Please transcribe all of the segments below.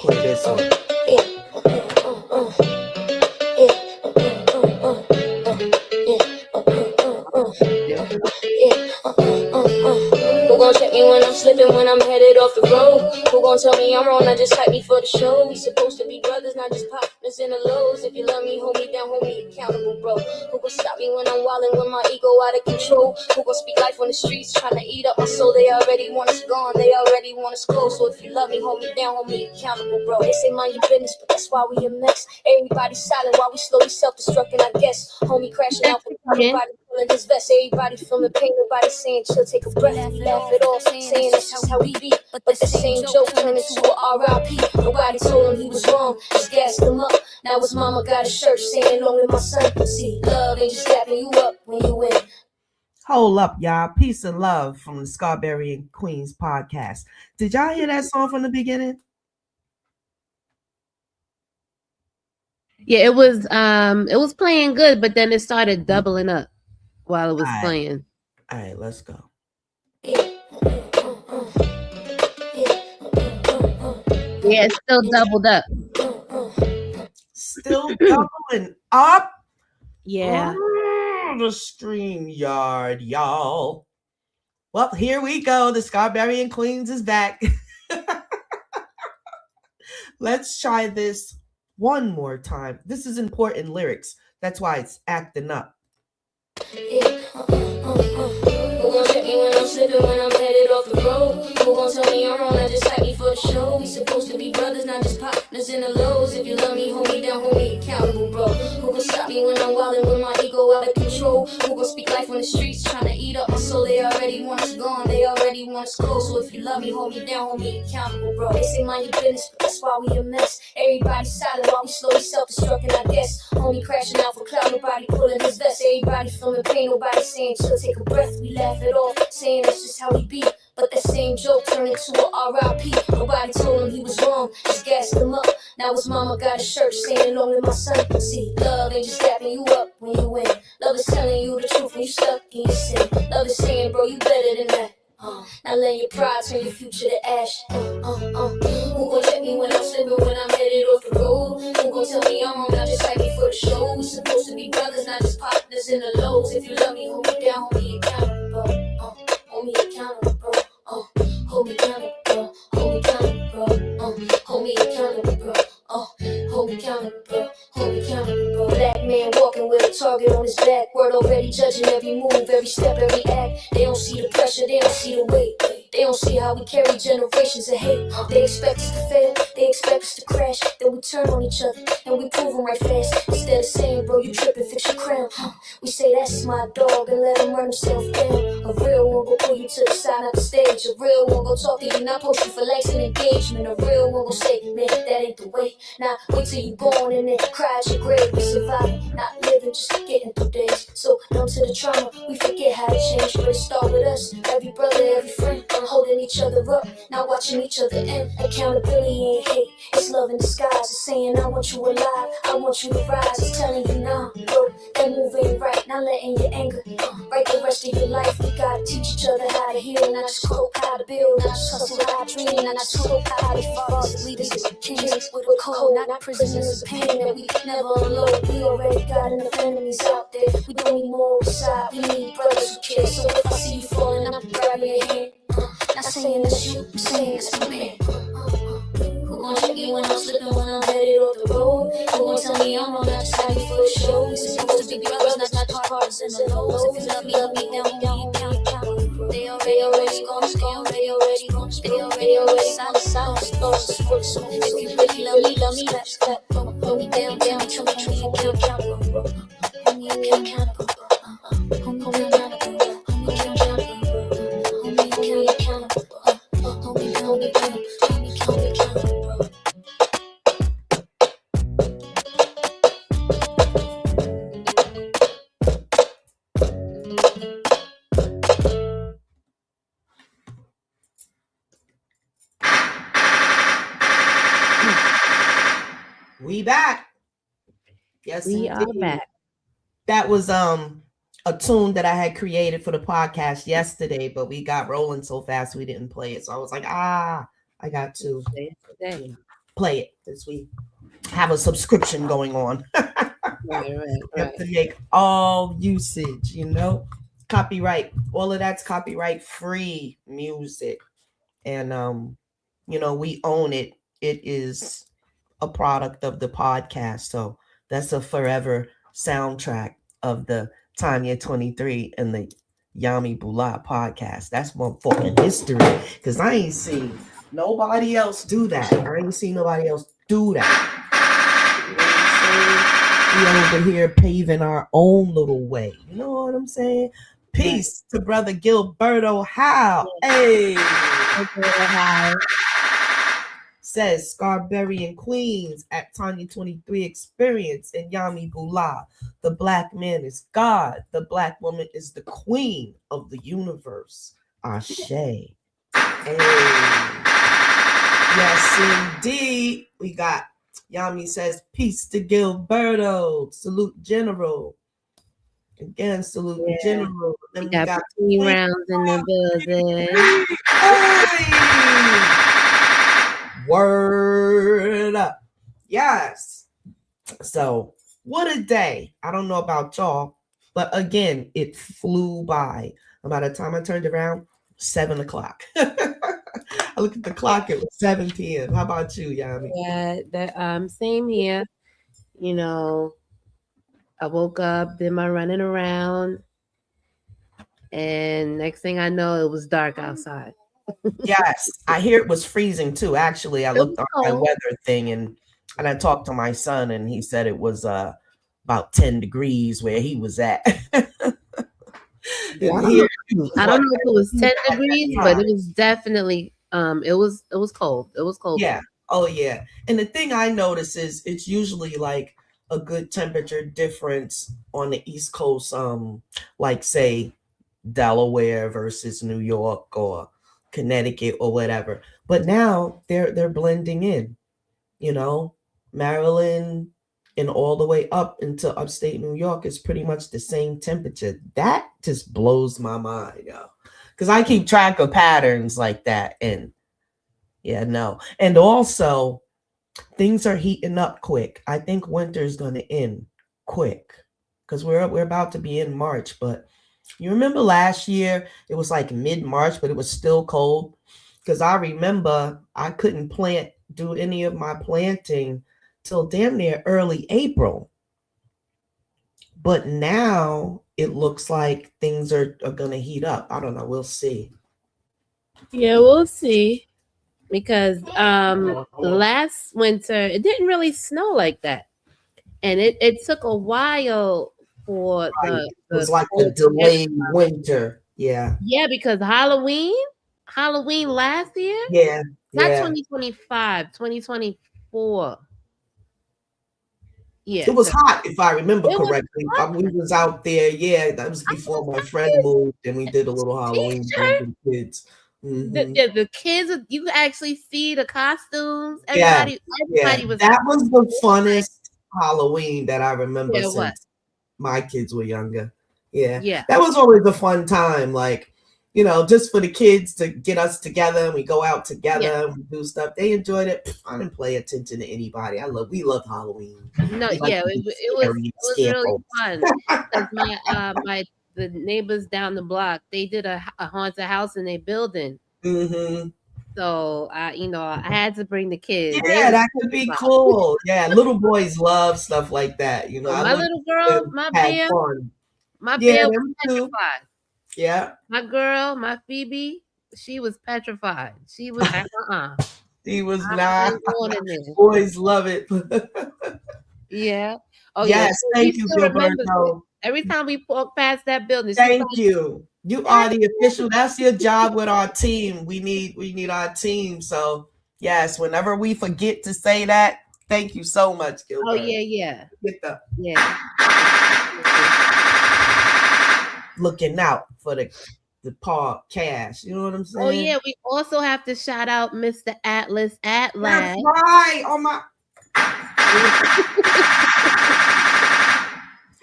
Play this one. Who gon' check me when I'm slipping, when I'm headed off the road? Who gon' tell me I'm wrong, not just hype me for the show? We supposed to be brothers, not just partners in the lows. If you love me, hold me down, hold me accountable, bro. Who gon' stop me when I'm wildin', when my ego out of control? Who gon' speak life on the streets, tryna eat up my soul? They already want us gone, they already want us close. So if you love me, hold me down, hold me accountable, bro. They say mind your business, but that's why we a mess. Everybody silent while we slowly self-destructing, I guess. Homie crashing out for nobody pulling his vest. Everybody feeling pain, nobody saying chill, take a breath. We laugh it off, saying that's just how we be. But the same joke turned into a R.I.P. Nobody told him he was wrong, just gassed him up. Now his mama got a shirt saying long with my son. See, love ain't just dapping you up when you win. Hold up, y'all. Peace and love from the Scarberian Queens podcast. Did y'all hear that song from the beginning? Yeah, it was playing good, but then it started doubling up while it was playing. All right, let's go. Yeah, it's still doubled up. Still doubling up. Yeah. The stream yard, y'all. Well, here we go. The Scarberian Queens is back. Let's try this one more time. This is important lyrics. That's why it's acting up. Who gon' check me when I'm slipping, when I'm headed off the road? Who gon' tell me I'm wrong, not just hype me for the show? We supposed to be brothers, not just partners in the lows. If you love me, hold me down, hold me accountable, bro. Who gon' stop me when I'm wildin', when my ego out of control? Who gon' speak life on the streets, tryna eat up my soul? They already want us gone, they already want us close. So if you love me, hold me down, hold me accountable, bro. They say mind your business, but that's why we a mess. Everybody silent while we slowly self-destructing, I guess. Homie crashing out for cloud, nobody pulling his vest. Everybody feeling pain, nobody saying chill, take a breath. We laugh it off, saying that's just how we be. But that same joke turned into a R.I.P. Nobody told him he was wrong, just gassed him up. Now his mama got a shirt saying long with my son. See, love ain't just dapping you up when you win. Love is telling you the truth when you stuck in your sin. Love is saying, bro, you better than that. Now let your pride turn your future to ash. Who gon' check me when I'm slipping, when I'm headed off the road? Who gon' tell me I'm wrong, not just hype me for the show? We supposed to be brothers, not just partners in the lows. If you love me, hold me down, hold me accountable, bro. Hold me accountable, bro. Hold me accountable, bro. Hold me accountable, bro. Hold me accountable, bro. Hold me accountable, bro. Hold me accountable, bro. Black man walking with a target on his back. Word already judging every move, every step, every act. They don't see the pressure, they don't see the weight. They don't see how we carry generations of hate. They expect us to fail, they expect us to crash. Then we turn on each other, and we prove them right fast. Instead of saying, bro, you tripping, fix your crown. We say, that's my dog, and let him run himself down. A real one go pull you to the side of the stage. A real one go talk to you, not post you for likes and engagement. A real one go say, man, that ain't the way. Now, wait till you born and then cry at your grave. We surviving, not living, just getting through days. So numb to the trauma, we forget how to change. But it start with us, every brother, every friend, holding each other up, not watching each other end. Accountability ain't hate, it's love in disguise. It's saying I want you alive, I want you to rise. It's telling you nah, bro, that move ain't right. Not letting your anger write the rest of your life. We gotta teach each other how to heal, not just cope how to build, not just hustle how to dream, not just hope how to fathers, leaders, kings with a code, not prisoners of pain that we never unload. We already got enough enemies out there. We don't need more side, we need brothers who care. So if I see you falling, I'm grabbing your hand. Not saying it's you, I'm saying it's my man. Who gon' check me when I'm slipping, when I'm headed off the road? Who gon' tell me I'm wrong, not just happy for the show? We supposed to be brothers, not just partners in the lows. If you love me, down, They already gone, they already silent, so if you really love me, let's clap. Hold me down, show me truth, hold me accountable, bro. Hold me accountable, hold me accountable, hold me accountable, hold me accountable, hold me accountable, bro. We back. Yes, We indeed. are back. That was a tune that I had created for the podcast yesterday, but we got rolling so fast we didn't play it. So I was like, I got to play it as we have a subscription going on. Right. You have to make all usage, copyright. All of that's copyright free music. And we own it. It is a product of the podcast. So that's a forever soundtrack of the Tonya 23 and the Yammi Bulah podcast. That's motherfucking history. Because I ain't seen nobody else do that. I ain't seen nobody else do that. We over here paving our own little way. You know what I'm saying? Peace to brother Gilberto Howe. Hey. Says Scarberian Queens at Tonya 23 experience in Yammi Bulah. The black man is God. The black woman is the queen of the universe. Ashe. Hey. Yes, indeed. We got Yammi says, peace to Gilberto. Salute General. Again, salute General. Then we got 3 rounds in the building. Hey! Word up. Yes. So, what a day. I don't know about y'all, but again, it flew by. And by the time I turned around, 7 o'clock. I looked at the clock, it was 7 p.m. How about you, Yammi? Yeah, same here. I woke up, did my running around, and next thing I know, it was dark outside. Yes, I hear it was freezing too. Actually, I looked on my weather thing and I talked to my son, and he said it was about 10 degrees where he was at. I don't know if it was 10 degrees, but it was definitely it was cold. It was cold. Yeah. Oh yeah. And the thing I notice is it's usually like a good temperature difference on the East Coast, like say Delaware versus New York or Connecticut or whatever. But now they're blending in, Maryland and all the way up into upstate New York is pretty much the same temperature. That just blows my mind, yo. Because I keep track of patterns like that. And no. And also things are heating up quick. I think winter is going to end quick because we're about to be in March. But you remember last year, it was like mid-March, but it was still cold. Because I remember I couldn't do any of my planting till damn near early April. But now it looks like things are going to heat up. I don't know. We'll see. Yeah, we'll see. Because last winter, it didn't really snow like that. And it took a while for it was like the delayed winter. Yeah. Yeah, because Halloween last year? Yeah. Not 2025, 2024. Yeah. It was hot, if I remember correctly. We was out there. Yeah, that was before my friend moved, and we did a little Halloween with the kids. Mm-hmm. The kids, you could actually see the costumes. Everybody was. That was the funnest Halloween that I remember since my kids were younger. Yeah. That was always a fun time. Like, just for the kids to get us together and we go out together and we do stuff. They enjoyed it. I didn't pay attention to anybody. We love Halloween. No, it was really fun. Because the neighbors down the block, they did a haunted house in their building. Mm-hmm. So I had to bring the kids. Yeah, that could be cool. Yeah, little boys love stuff like that. My little girl, my bear was petrified. Yeah. My girl, my Phoebe, she was petrified. She was like, She was not. Boys love it. Yeah. Oh, yes. Thank you, Gilberto. Every time we walk past that building. Thank you. You are the official. That's your job with our team. We need our team. So yes, whenever we forget to say that, thank you so much, Gilberto. Oh yeah. Looking out for the podcast. You know what I'm saying? Oh yeah, we also have to shout out Mr. Atlas at last. That's right. Oh my.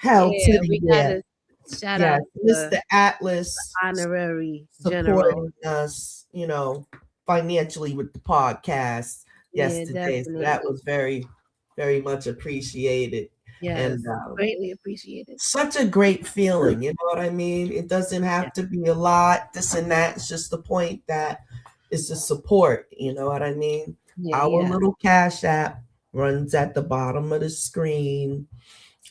Hell to the Shout Yes, out to Mr. Atlas honorary general. supporting us, financially with the podcast Yeah, yesterday. So that definitely. was very, very much appreciated. Yes, And greatly appreciated. such a great feeling. You know what I mean? It doesn't Yeah, have to be a lot, this and that. It's just the point that it's the support. You know what I mean? yeah, Our yeah. little Cash App runs at the bottom of the screen.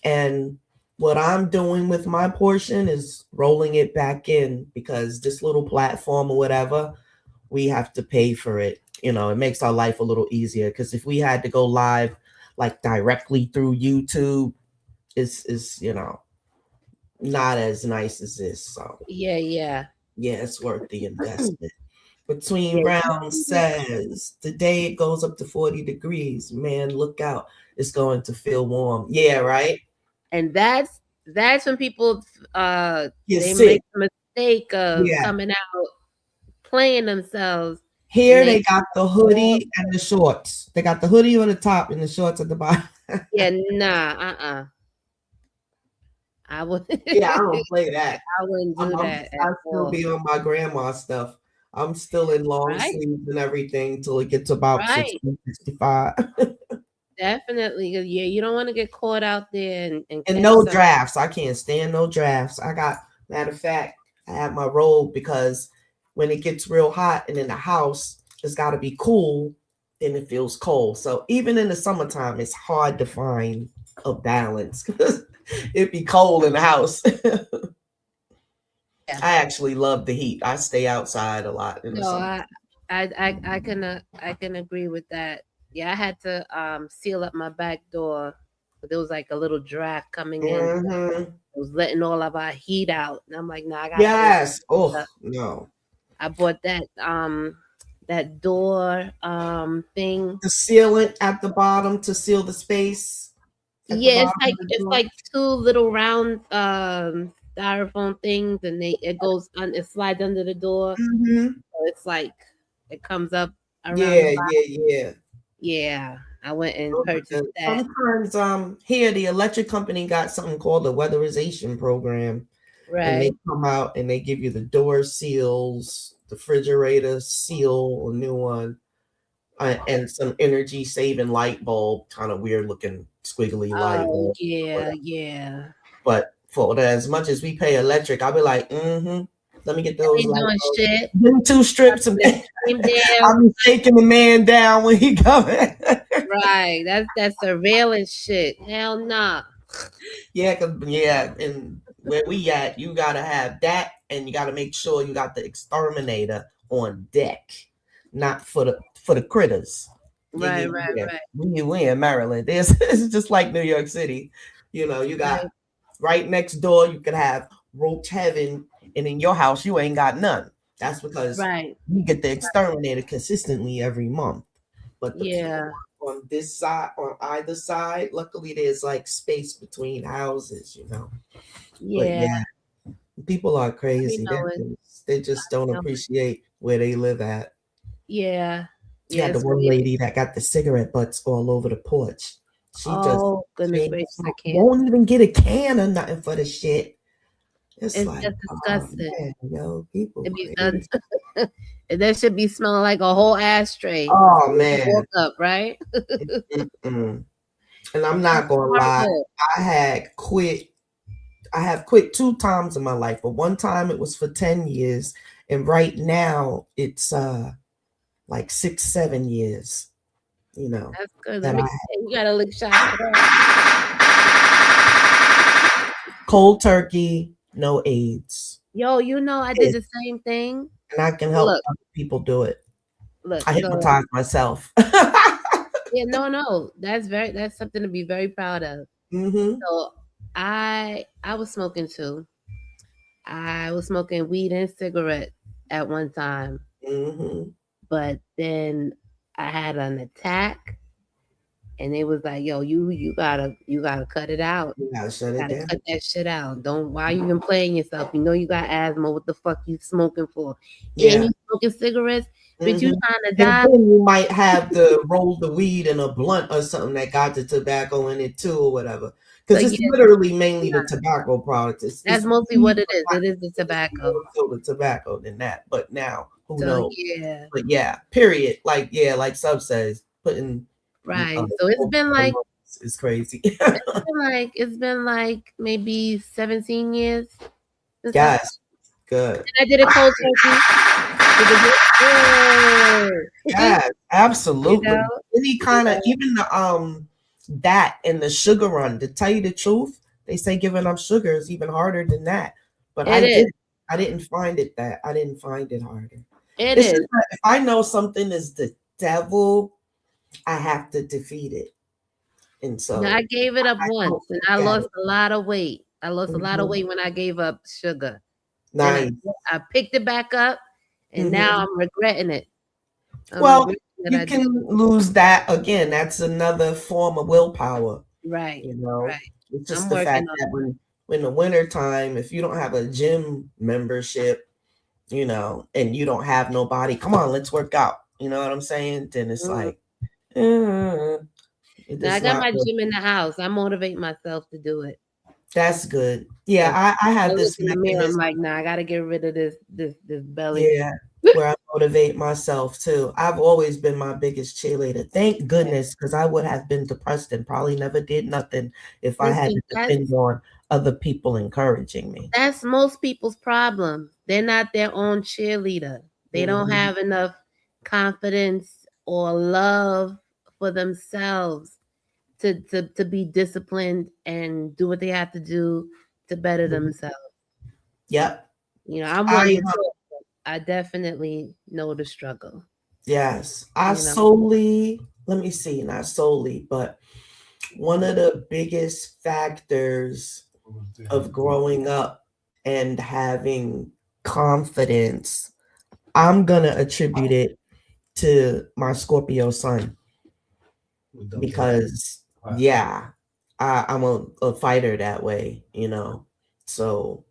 And what I'm doing with my portion is rolling it back in because this little platform or whatever, we have to pay for it. It makes our life a little easier because if we had to go live like directly through YouTube, is not as nice as this. So Yeah, yeah. yeah, it's worth the investment. Between Yeah. rounds says the day it goes up to 40 degrees, man, look out. It's going to feel warm. Yeah, right? And that's when people You're they sick. make the mistake of Yeah. coming out playing themselves and Here they they got the hoodie and the shorts. They got the hoodie on the top and the shorts at the bottom. yeah, nah, I would Yeah, I don't play that. I wouldn't do that at I still all. be on my grandma stuff. I'm still in long Right, sleeves and everything till it gets about right. 60, 65. Definitely. 'Cause, yeah, you don't want to get caught out there and And catch no some. drafts. I can't stand no drafts. Matter of fact, I have my robe because when it gets real hot and in the house, it's got to be cool, then it feels cold. So even in the summertime, it's hard to find a balance because it'd be cold in the house. Yeah. I actually love the heat. I stay outside a lot in the No, summer. I can agree with that. Yeah, I had to seal up my back door. But there was like a little draft coming in. Mm-hmm. It was letting all of our heat out. And I'm like, no, I gotta open Yes. Oh, up. no. I bought that door thing. The sealant at the bottom to seal the space at the Yeah, bottom of the it's door. like two little round styrofoam things and it slides under the door. Mm-hmm. So it's like it comes up around the Yeah, bottom. yeah. Yeah, I went and Those are purchased good. that. Sometimes here the electric company got something called the weatherization program. And they Right. come out and they give you the door seals, the refrigerator seal, a new one, and some energy saving light bulb, kind of weird looking squiggly light Oh bulb. yeah, yeah. But for as much as we pay electric, I'll be like, let me get I those ain't light doing bulbs. shit. Give me 2 strips of that. Same I'll damn be taking the man down when he coming. right. That's surveillance shit. Hell nah. Yeah, and where we at, you gotta have that, and you gotta make sure you got the exterminator on deck, not for the critters. Right, right, Yeah. right, We in Maryland. It's just like New York City. You got right, right next door. You could have roach heaven, and in your house you ain't got none. That's because right. you get the exterminator consistently every month. But the people Yeah, on this side, on either side, luckily there's like space between houses. But yeah. yeah, people are I be crazy. knowing. They just don't Knowing. appreciate where they live at. Yeah. You had the Yes. one lady that got the cigarette butts all over the porch. She just Oh goodness gracious, I can't. won't even get a can or nothing for the shit. It's It's like, just disgusting. man, people It be crazy. that should be smelling like a whole ashtray. Oh You man. woke up, right? Mm-mm. And I'm not gonna lie, Horrible. I have quit 2 times in my life, but one time it was for 10 years, and right now it's like 6, 7 years. That's good. That You gotta lick shots for that. cold turkey, no AIDS, Yo, I did the same thing. and I can help Look, other people do it. look. I So hypnotize myself. yeah, no. That's something to be very proud of. Mm-hmm. So I was smoking too. I was smoking weed and cigarette at one time, Mm-hmm. but then I had an attack, and it was like, "Yo, you gotta cut it out. You gotta shut You it gotta down. cut that shit out. Don't why you even playing yourself? You know you got asthma. What the fuck you smoking for? Yeah. And you smoking cigarettes, but you Mhm. trying to And die? then you might have to roll the weed in a blunt or something that got the tobacco in it too, or whatever. because it's literally mainly the tobacco products. That's mostly what it is. It is the tobacco. So the tobacco than that. But now, who knows? Yeah. But yeah, period. Like Sub says, putting right. So it's been like it's crazy. it's been like maybe 17 years. Yes, good. And I did it cold turkey. Yeah, absolutely. You know? Any kind of even the that and the sugar run. To tell you the truth, they say giving up sugar is even harder than that. But I didn't find it harder. It's just that if I know something is the devil, I have to defeat it. And so now, I gave it up once and I lost a lot of weight. I lost a lot of weight when I gave up sugar. Nice. I picked it back up and now I'm regretting it. You can lose that again. That's another form of willpower. Right. You know, it's just the fact that when the winter time, if you don't have a gym membership, you know, and you don't have nobody, come on, let's work out. You know what I'm saying? Then it's like, now I got my gym in the house. I motivate myself to do it. That's good. Yeah, I have this mechanism. I'm like, nah, I gotta get rid of this belly. Yeah, where I motivate myself too. I've always been my biggest cheerleader. Thank goodness, because I would have been depressed and probably never did nothing if I had to depend on other people encouraging me. That's most people's problem. They're not their own cheerleader. They don't have enough confidence or love for themselves to be disciplined and do what they have to do to better themselves. Yep. You know, I'm one. I definitely know the struggle. Yes. Not solely, but one of the biggest factors of growing up and having confidence, I'm going to attribute it to my Scorpio sun. Because I'm a fighter that way, you know. So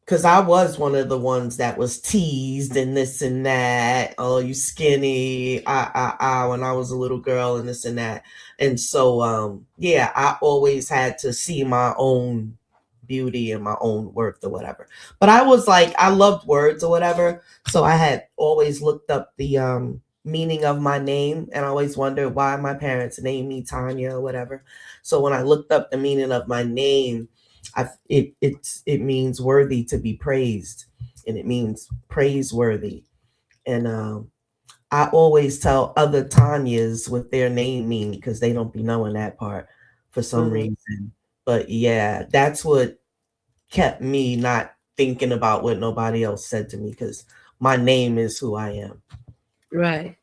because I was one of the ones that was teased and this and that. Oh, you skinny, when I was a little girl and this and that. And so I always had to see my own beauty and my own worth or whatever. But I was like, I loved words or whatever. So I had always looked up the meaning of my name, and I always wondered why my parents named me Tonya or whatever. So when I looked up the meaning of my name, it means worthy to be praised, and it means praiseworthy. And I always tell other Tanyas what their name mean because they don't be knowing that part for some reason. But yeah, that's what kept me not thinking about what nobody else said to me, because my name is who I am. Right.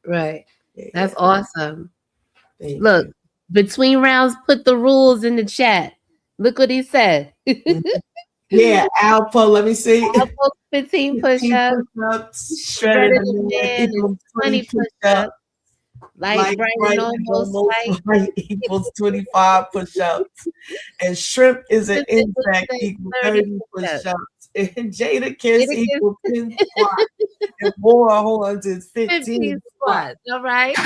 That's awesome. Look, between rounds, put the rules in the chat. Look what he said. Yeah, Alpha, let me see. Alpha 15 push-ups. Shredded equals 20 push-ups. Light, bright, and almost light equals 25 push-ups. And shrimp is an insect equals 30 push-ups. And Jada Kiss equals 10 squats. And War Horns is 15 squats. All right.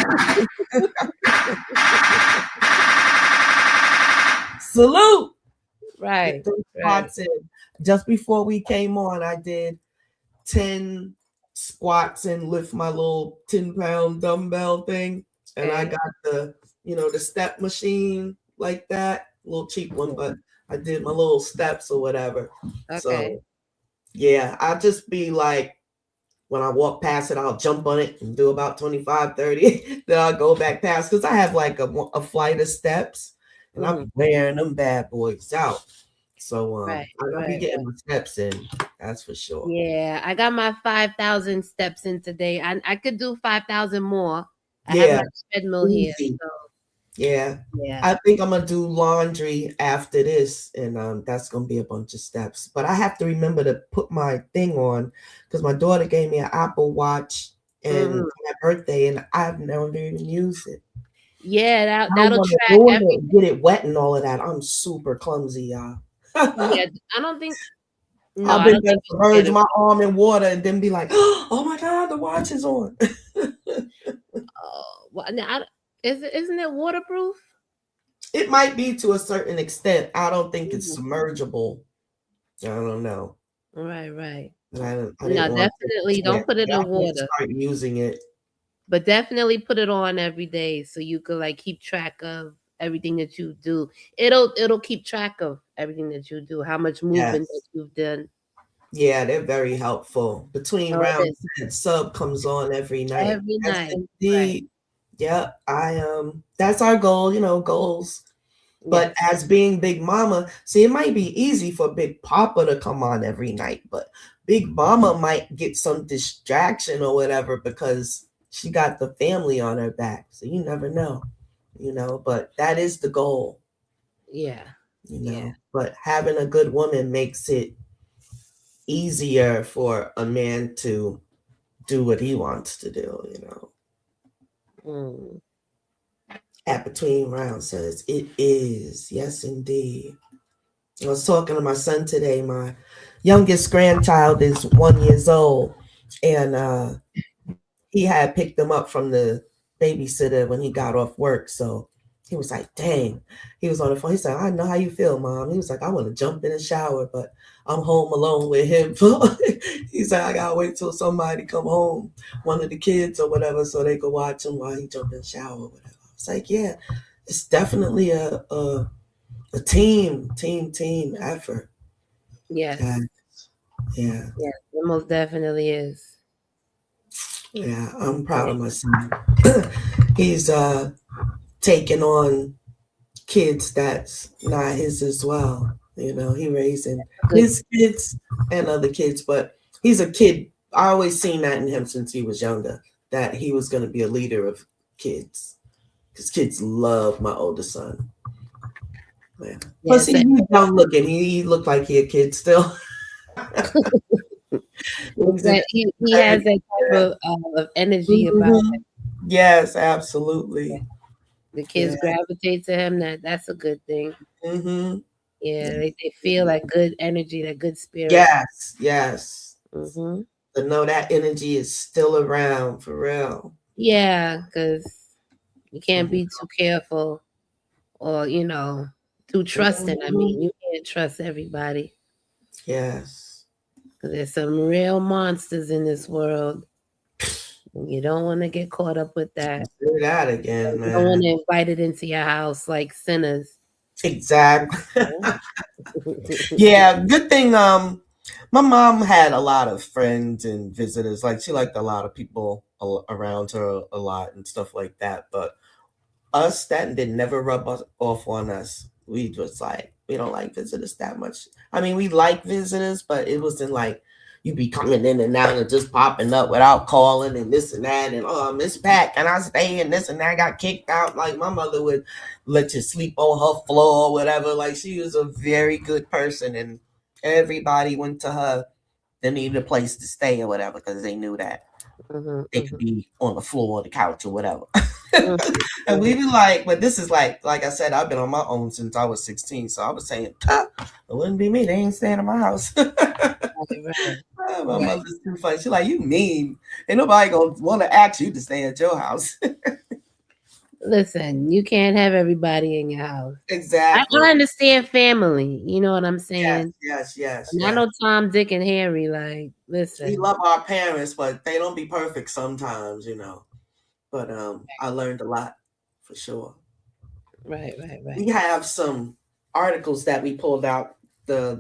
Salute. Right. Squats in. Just before we came on, I did 10 squats and lift my little 10-pound dumbbell thing. And I got the step machine like that, a little cheap one, but I did my little steps or whatever. Okay. So yeah, I'll just be like, when I walk past it, I'll jump on it and do about 25, 30. Then I'll go back past, because I have like a flight of steps, and I'm wearing them bad boys out. So I'll be getting my steps in. That's for sure. Yeah, I got my 5,000 steps in today. I could do 5,000 more. I have my treadmill here. So. Yeah. I think I'm gonna do laundry after this, and that's gonna be a bunch of steps. But I have to remember to put my thing on, because my daughter gave me an Apple Watch and for my birthday, and I've never even used it. Yeah, that'll track everything. Get it wet and all of that. I'm super clumsy, y'all. Yeah, I don't think. No, I've been there to submerge my arm in water and then be like, "Oh my God, the watch is on." Well, now, isn't it waterproof? It might be to a certain extent. I don't think it's submergible. I don't know. Right, right. I No, didn't want to definitely do it. don't put it in I'm gonna water, start using it. but definitely put it on every day so you could like keep track of everything that you do. It'll keep track of everything that you do, how much movement that Yes. you've done. Yeah, they're very helpful. Between Oh, it rounds is and sub comes on every night. every Yes, night. Right. indeed. Yeah, that's our goal, goals. But Yes. as being Big Mama, see, it might be easy for Big Papa to come on every night, but Big Mama might get some distraction or whatever because she got the family on her back. So you never know, but that is the goal, Yeah. Yeah. But having a good woman makes it easier for a man to do what he wants to do. Mm. At Between Rounds says it is. Yes, indeed. I was talking to my son today. My youngest grandchild is 1 year old, and he had picked him up from the babysitter when he got off work. So he was like, dang. He was on the phone. He said, I know how you feel, Mom. He was like, I want to jump in the shower, but I'm home alone with him. He said, I got to wait till somebody come home, one of the kids or whatever, so they could watch him while he jump in the shower or whatever. I was like, yeah, it's definitely a team effort. Yes. Yeah. Yes. It most definitely is. Yeah, I'm proud of my son. He's taking on kids that's not his as well. He raising Good. his kids and other kids, but he's a kid. I always seen that in him since he was younger, that he was going to be a leader of kids, because kids love my oldest son. Man. Plus, Yes. he's young looking. He looked like he a kid still. He has that type of energy about him. Yes, absolutely. The kids gravitate to him. That's a good thing. Mm-hmm. Yeah, they feel that good energy, that good spirit. Yes. Mm-hmm. To know that energy is still around for real. Yeah, because you can't be too careful or too trusting. I mean, you can't trust everybody. Yes. Because there's some real monsters in this world. And you don't want to get caught up with that. Do that again, You man. don't want to invite it into your house like sinners. Exactly. Yeah, good thing my mom had a lot of friends and visitors. Like, she liked a lot of people around her a lot and stuff like that. But us, that did never rub us off on us. We just like, we don't like visitors that much. I mean, we like visitors, but it wasn't like you be coming in and out and just popping up without calling and this and that, and Miss Pat, can I stay, and this and that, got kicked out. Like, my mother would let you sleep on her floor or whatever. Like, she was a very good person, and everybody went to her. They needed a place to stay or whatever, because they knew that they could be on the floor or the couch or whatever. And we be like, but this is like I said, I've been on my own since I was 16. So I was saying, it wouldn't be me. They ain't staying in my house. Right. My mother's too funny. She's like, you mean? Ain't nobody gonna want to ask you to stay at your house. Listen, you can't have everybody in your house. Exactly. I understand family. You know what I'm saying? Yes. I know Tom, Dick, and Harry. Like, listen. We love our parents, but they don't be perfect sometimes, But I learned a lot for sure. Right. We have some articles that we pulled out. The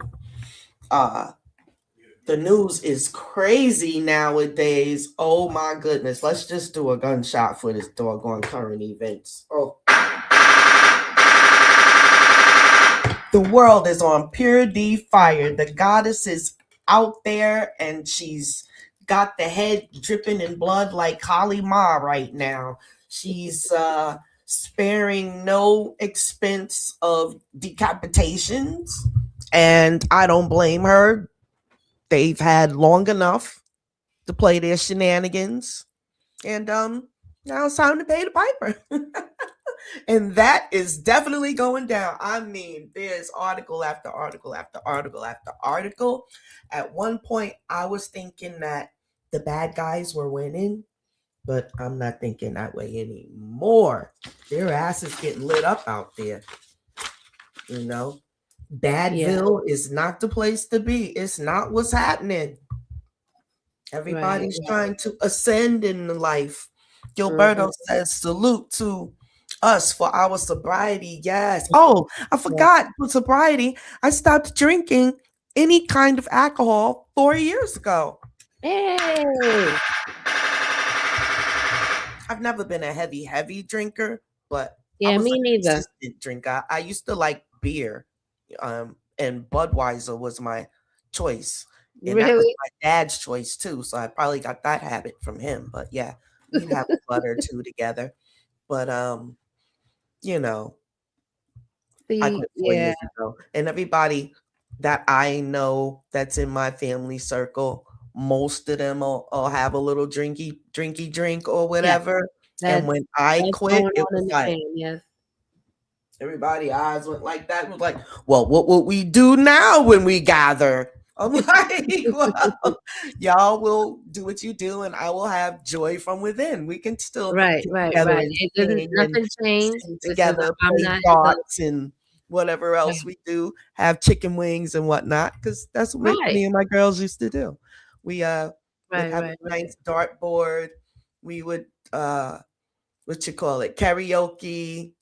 news is crazy nowadays. Oh my goodness. Let's just do a gunshot for this doggone current events. Oh. The world is on pure D fire. The goddess is out there and she's got the head dripping in blood like Kali Ma right now. She's sparing no expense of decapitations, and I don't blame her. They've had long enough to play their shenanigans, and now it's time to pay the piper. And that is definitely going down. I mean, there's article after article after article after article. At one point, I was thinking that the bad guys were winning, but I'm not thinking that way anymore. Their ass is getting lit up out there. You know, Yeah. Badville is not the place to be. It's not what's happening. Right. Everybody's trying to ascend in life. Mhm. Gilberto says, salute to us for our sobriety. Yes. Oh, I forgot for sobriety. I stopped drinking any kind of alcohol 4 years ago. Hey. I've never been a heavy drinker, but I Yeah, was a me neither. consistent drinker. I used to like beer, and Budweiser was my choice, and that was Really? my dad's choice too. So I probably got that habit from him. But yeah, we'd have a butt or two together. But you know, I See, quit four yeah. years ago, and everybody that I know that's in my family circle, most of them will have a little drinky drink or Yeah. whatever. And That's when I that's quit, going it on was in the like fam, yes. everybody eyes went like that. It was like, well, what will we do now when we gather? I'm like, well, y'all will do what you do, and I will have joy from within. We can still Right, get right, together right. and It doesn't sing and nothing changed. sing It's just together, I'm play not indulged. darts and whatever else Right. we do, have chicken wings and whatnot, because that's what Right. me and my girls used to do. We would Right, have a right, right. nice dart board. We would what you call it, karaoke,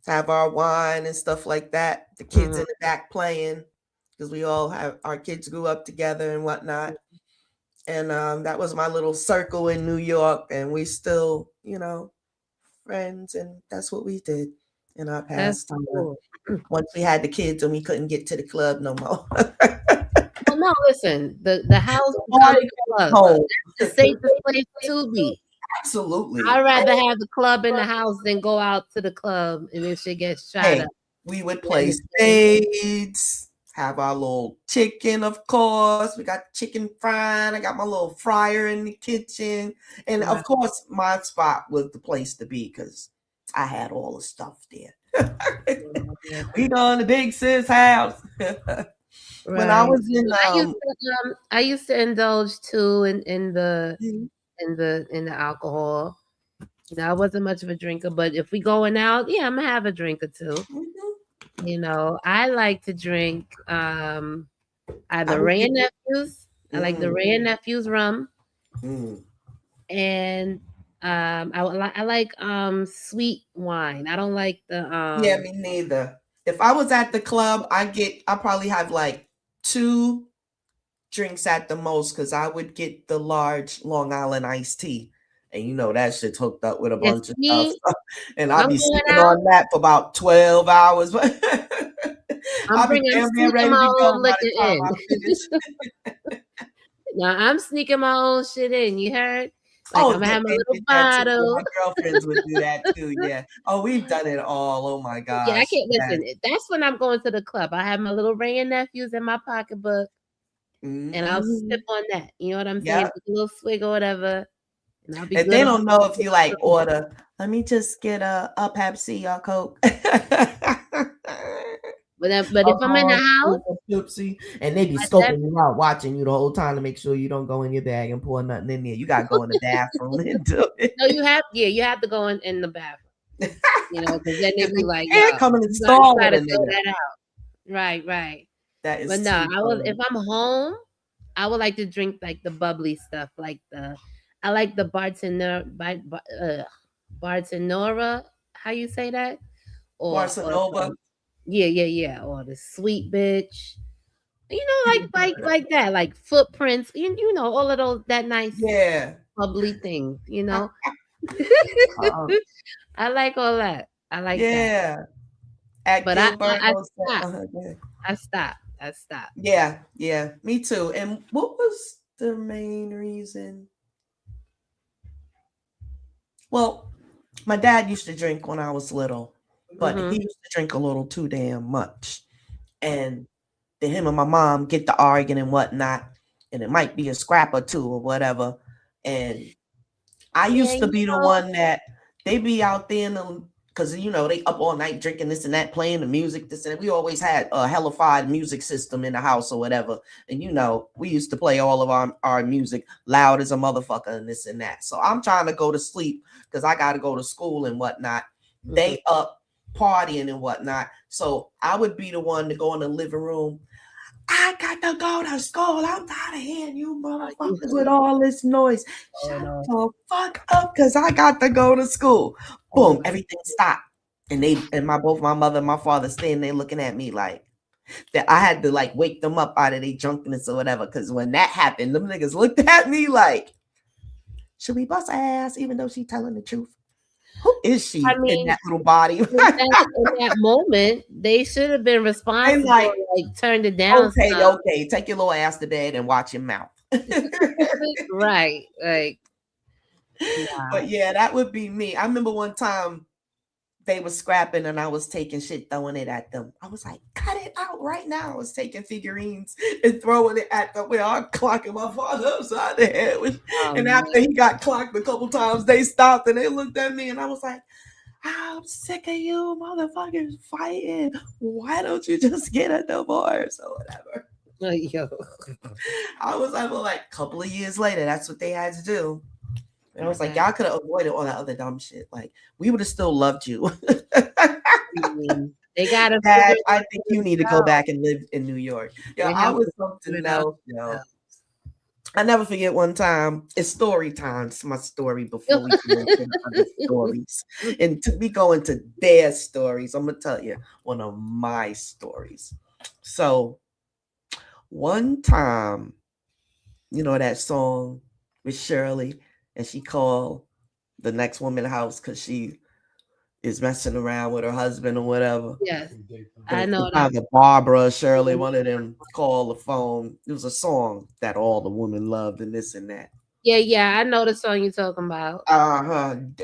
have our wine and stuff like that. The kids Mhm. in the back playing because we all have our kids grew up together and whatnot. And that was my little circle in New York, and we still, friends, and that's what we did in our That's pastime. cool. Once we had the kids and we couldn't get to the club no more. Well, no, listen, the house The becomes party a goes club. home. That's the safest place to be. Absolutely. I'd rather have the club in the house than go out to the club and then shit gets shot Hey, up. we would You play understand? spades, have our little chicken, of course. We got chicken frying. I got my little fryer in the kitchen. And Right, of course, my spot was the place to be because I had all the stuff there. yeah. We going to Big Sis house. When I Right. was in I used to indulge too in the mhm, alcohol. You know, I wasn't much of a drinker, but if we going out, yeah, I'm gonna have a drink or two. mhm, You know, I like to drink I either would Ray get and Nephews. I like the mm, Ray and Nephews rum, mm. and I like sweet wine. I don't like the Yeah, me neither. If I was at the club, I probably have like two drinks at the most because I would get the large Long Island iced tea. And that shit's hooked up with a yes bunch of stuff. me. And If I'll I'm be going sipping out, on that for about 12 hours. I'm I'll be bringing I'm damn near sneaking ready my to go own by liquor the time in. I finish. Now I'm sneaking my own shit in. You heard? Like I'm Oh, gonna have my they little did that too. Yeah, bottle. my girlfriends would do that too. Yeah. Oh, we've done it all. Oh my Yeah, I gosh. can't Yes. listen. That's when I'm going to the club. I have my little Ray and Nephews in my pocketbook, and I'll Hmm. sip on that. You know what I'm saying? Yep. Take a little swig or whatever, and I'll be And good they on don't know if you like it. order. Let me just get a Pepsi or Coke. But if I'm in the house, Pepsi, and they be I scoping definitely you out, watching you the whole time to make sure you don't go in your bag and pour nothing in there. You gotta go in the bathroom and do it. no, you have to go in the bathroom. You know, because then they Because be they like, yo, can't come in the you stall with gotta a throw nigga. that out. Right, right. That But is no, too I will funny. if I'm home, I would like to drink like the bubbly stuff, like I like the Bartenora. How you say that? Or Barcelona. yeah, yeah, yeah. Or the sweet bitch. You know, like that, like footprints. You know, all of those that nice Yeah. bubbly things. You know, Uh, I like all that. I like that. yeah. At But Gilberto. stopped. Yeah. I stopped. I stopped. Yeah, yeah, me too. And what was the main reason? Well, my dad used to drink when I was little, but he Hmm. used to drink a little too damn much. And then him and my mom get to arguing and whatnot, and it might be a scrap or two or whatever. And I Yeah, used to you be the know. one that they be out there in the because they up all night drinking this and that, playing the music, this and that. We always had a hellified music system in the house or whatever. And we used to play all of our music loud as a motherfucker and this and that. So I'm trying to go to sleep because I gotta go to school and whatnot. Mhm. They up. partying and whatnot. So I would be the one to go in the living room. I got to go to school. I'm tired of hearing you motherfuckers with all this noise. Shut the fuck up, because I got to go to school. Boom, everything stopped. And both my mother and my father standing there looking at me like that. I had to like wake them up out of their drunkenness or whatever. Because when that happened, them niggas looked at me like, should we bust her ass even though she telling the truth? Who is she in that little body? in that moment, they should have been responsible. Like turned it down. Okay, take your little ass to bed and watch your mouth. Right. Like, wow. But yeah, that would be me. I remember one time they were scrapping and I was taking shit, throwing it at them. I was like, cut it out right now. I was taking figurines and throwing it at them. Well, I'm clocking my father upside the head. And after he got clocked a couple times, they stopped and they looked at me and I was like, I'm sick of you motherfuckers fighting. Why don't you just get a divorce or whatever? Yo. I was like, well, like a couple of years later, that's what they had to do. And I was like, y'all could have avoided all that other dumb shit. Like, we would have still loved you. They got to. Dad, I think you need to go back and live in New York. Yo, I was something else. Yo, I never forget one time. It's story time. It's my story before we go into other stories. And to be going to their stories, I'm gonna tell you one of my stories. So, one time, you know that song with Shirley. And she called the next woman house because she is messing around with her husband or whatever. Yes, I know that. Either Barbara, Shirley, one of them called the phone. It was a song that all the women loved and this and that. Yeah, I know the song you're talking about.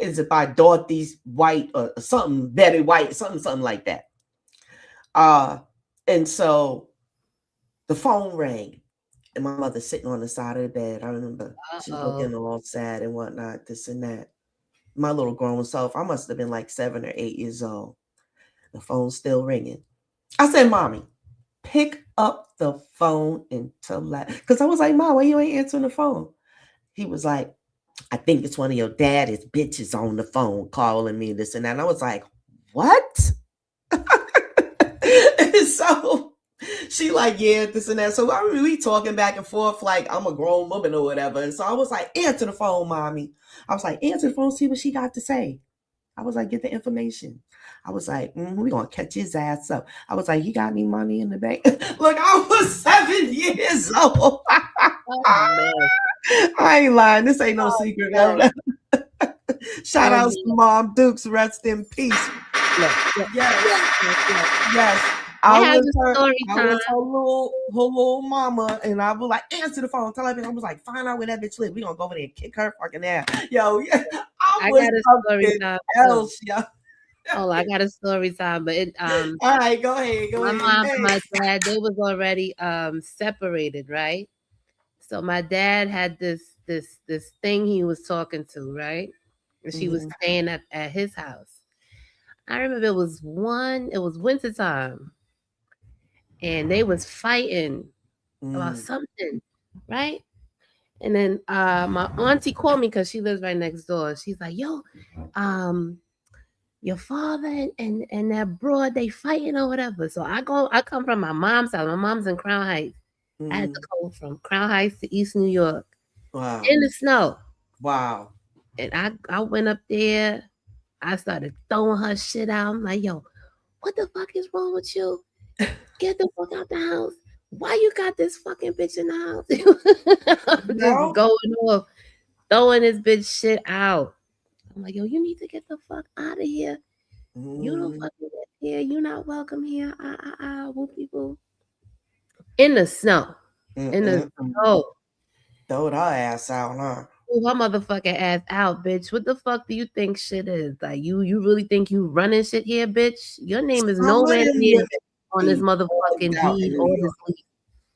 Is it by Dorothy White or something? Betty White, something like that. And so the phone rang. And my mother sitting on the side of the bed. I remember she looking all sad and whatnot, this and that. My little grown self, I must have been like 7 or 8 years old. The phone's still ringing. I said, Mommy, pick up the phone and tell that. Because I was like, Mom, why you ain't answering the phone? He was like, I think it's one of your daddy's bitches on the phone calling me, this and that. And I was like, what? And so she like, yeah, this and that. So I mean, we talking back and forth like I'm a grown woman or whatever. And so I was like, answer the phone, Mommy. I was like, answer the phone, see what she got to say. I was like, get the information. I was like, we're going to catch his ass up. I was like, you got any money in the bank? Look, I was 7 years old. I ain't lying. This ain't no secret. Shout out to Mom Dukes. Rest in peace. Yes. I was her little mama, and I was like, answer the phone. Tell her, I was like, find out where that bitch live. We gonna go over there and kick her fucking ass. Yo, I got a story time. Else, yo. Oh, I got a story time, but all right, go ahead. My mom and my dad, they was already separated, right? So my dad had this thing he was talking to, right? And she was staying at his house. I remember it was wintertime. And they was fighting about something, right? And then my auntie called me because she lives right next door. She's like, yo, your father and that broad, they fighting or whatever. So I come from my mom's house. My mom's in Crown Heights. I had to go from Crown Heights to East New York. Wow. In the snow. Wow. And I went up there. I started throwing her shit out. I'm like, yo, what the fuck is wrong with you? Get the fuck out the house. Why you got this fucking bitch in the house? I'm just going off, throwing this bitch shit out. I'm like, yo, you need to get the fuck out of here. You don't fucking live here. You're not welcome here. Whoopie whoop. In the snow. In the snow. Throw her ass out, huh? Her motherfucking ass out, bitch. What the fuck do you think shit is? Like, you really think you running shit here, bitch? Your name is nowhere near on this motherfucking deed or this leaf.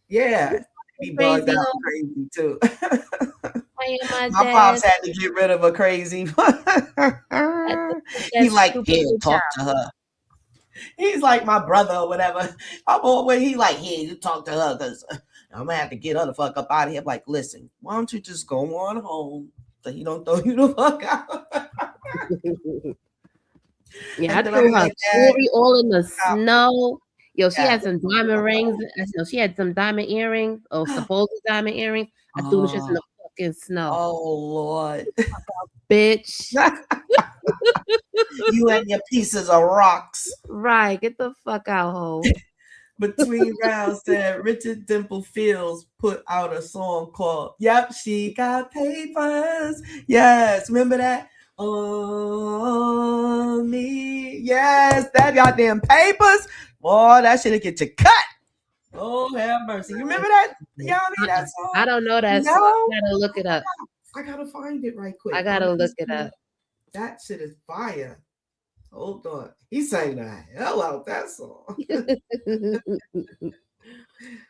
Yeah. He bugged out crazy too. My pops had to get rid of a crazy. He like, here, talk to her. He's like my brother or whatever. He like, here, you talk to her because I'm gonna have to get her the fuck up out of here. I'm like, listen, why don't you just go on home so he don't throw you the fuck out? Yeah, I And then I'm threw her like, Dad, jewelry all in the stop. snow. Yo, she Yeah. had some diamond rings. No, she had some diamond earrings or supposed diamond earrings. I threw them shits in Oh, the fucking snow. oh Lord. Bitch. You and your pieces of rocks. Right. Get the fuck out, ho. Between rounds said Richard Dimple Fields put out a song called Yep, She Got Papers. Yes, remember that? On me. Yes, that goddamn papers. Boy, that shit'll get you cut. Oh, have mercy. You remember that? Yammi, that song? I don't know that No? song. I gotta look it up. I gotta find it right quick. I gotta look it up. That shit is fire. Hold on. He sang the hell out that song.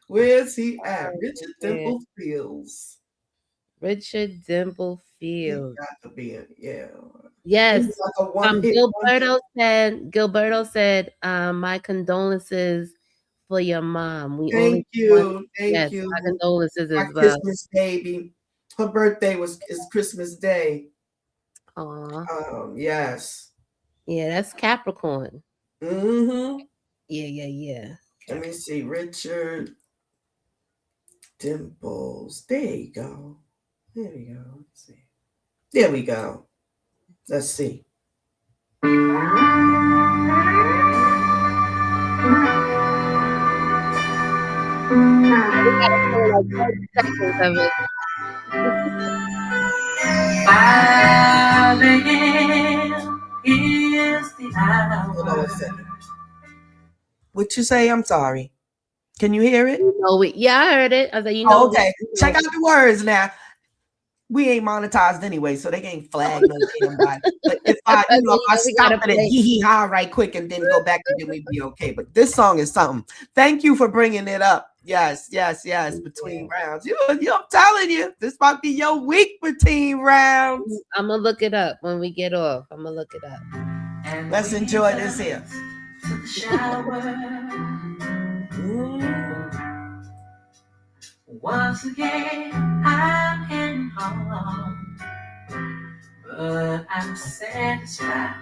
Where's he at? Richard Dimple Fields. Richard Dimple He Fields. got to be in, yeah. Yes. Like a one-hit Gilberto said, my condolences for your mom. We Thank you. Thank you. my condolences My as well. Christmas baby. Her birthday is Christmas Day. Aw. Yes. Yeah, that's Capricorn. Mm-hmm. Yeah. Let me see. Richard Dimples. There you go. There we go. Let's see. There we go. Let's see. Hold on 1 second. What you say? I'm sorry. Can you hear it? Yeah, I heard it. I was like, okay. Check out the words now. We ain't monetized anyway, so they ain't flagged no damn body. But if I, if I stop it at hee-hee-ha right quick and then go back, then we'd be okay. But this song is something. Thank you for bringing it up. Yes. Between rounds. I'm telling you, this might be your week between rounds. I'm going to look it up when we get off. I'm going to look it up. And let's enjoy this here. Once again, I'm heading home, but I'm satisfied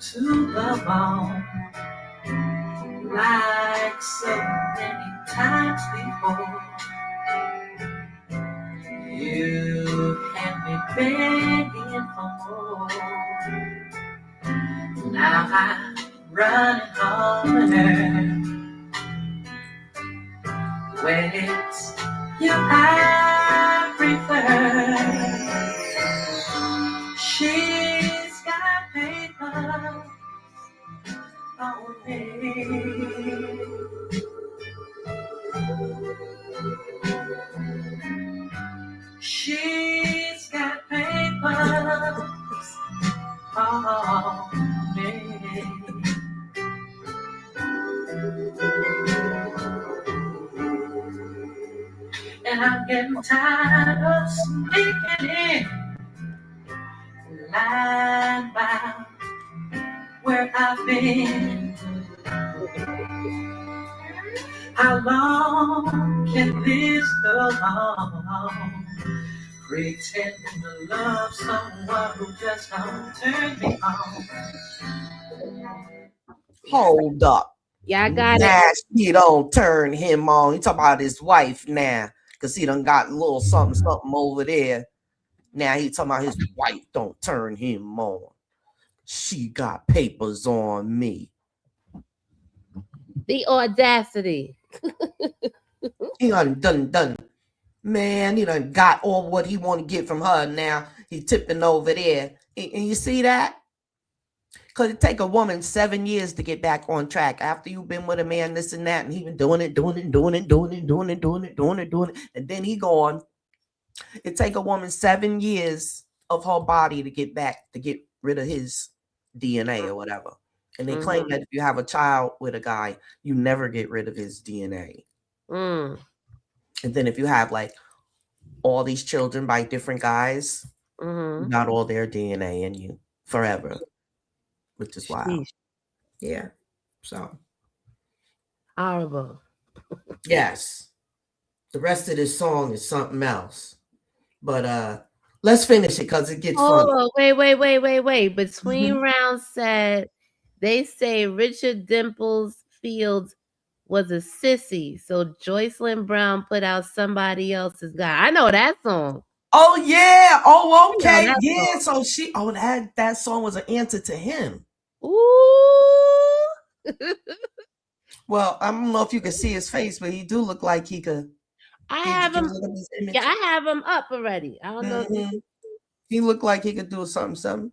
to the bone, like so many times before. You had me begging for more. Now I'm running home when it's you I prefer. She's got papers on me. She's got papers on me. And I'm getting tired of sneaking in, lying about where I've been. How long can this go on? Pretending to love someone who just don't turn me on. Hold up. Yeah, I got it. He don't turn him on. He talking about his wife now, because he done got a little something over there. Now he talking about his wife don't turn him on. She got papers on me. The audacity. He done. Man, he done got all what he want to get from her. Now he tipping over there. And you see that? Because it take a woman 7 years to get back on track after you've been with a man, this and that, and he been doing it. And then he gone. It take a woman 7 years of her body to get back, to get rid of his DNA or whatever. And they claim that if you have a child with a guy, you never get rid of his DNA. And then if you have like all these children by different guys, not all their DNA in you forever, which is wild. Yeah. So horrible. Yes. The rest of this song is something else. But Let's finish it because it gets funny. Oh, wait. Between rounds said they say Richard Dimples Fields was a sissy, so Joycelyn Brown put out somebody else's guy. I know that song. Oh yeah. Oh, I know okay. that Yeah. song. So that song was an answer to him. Ooh. Well, I don't know if you can see his face, but he do look like he could. I Did have you him. look at his image? Yeah, I have him up already. I don't know if Mhm. He looked like he could do something.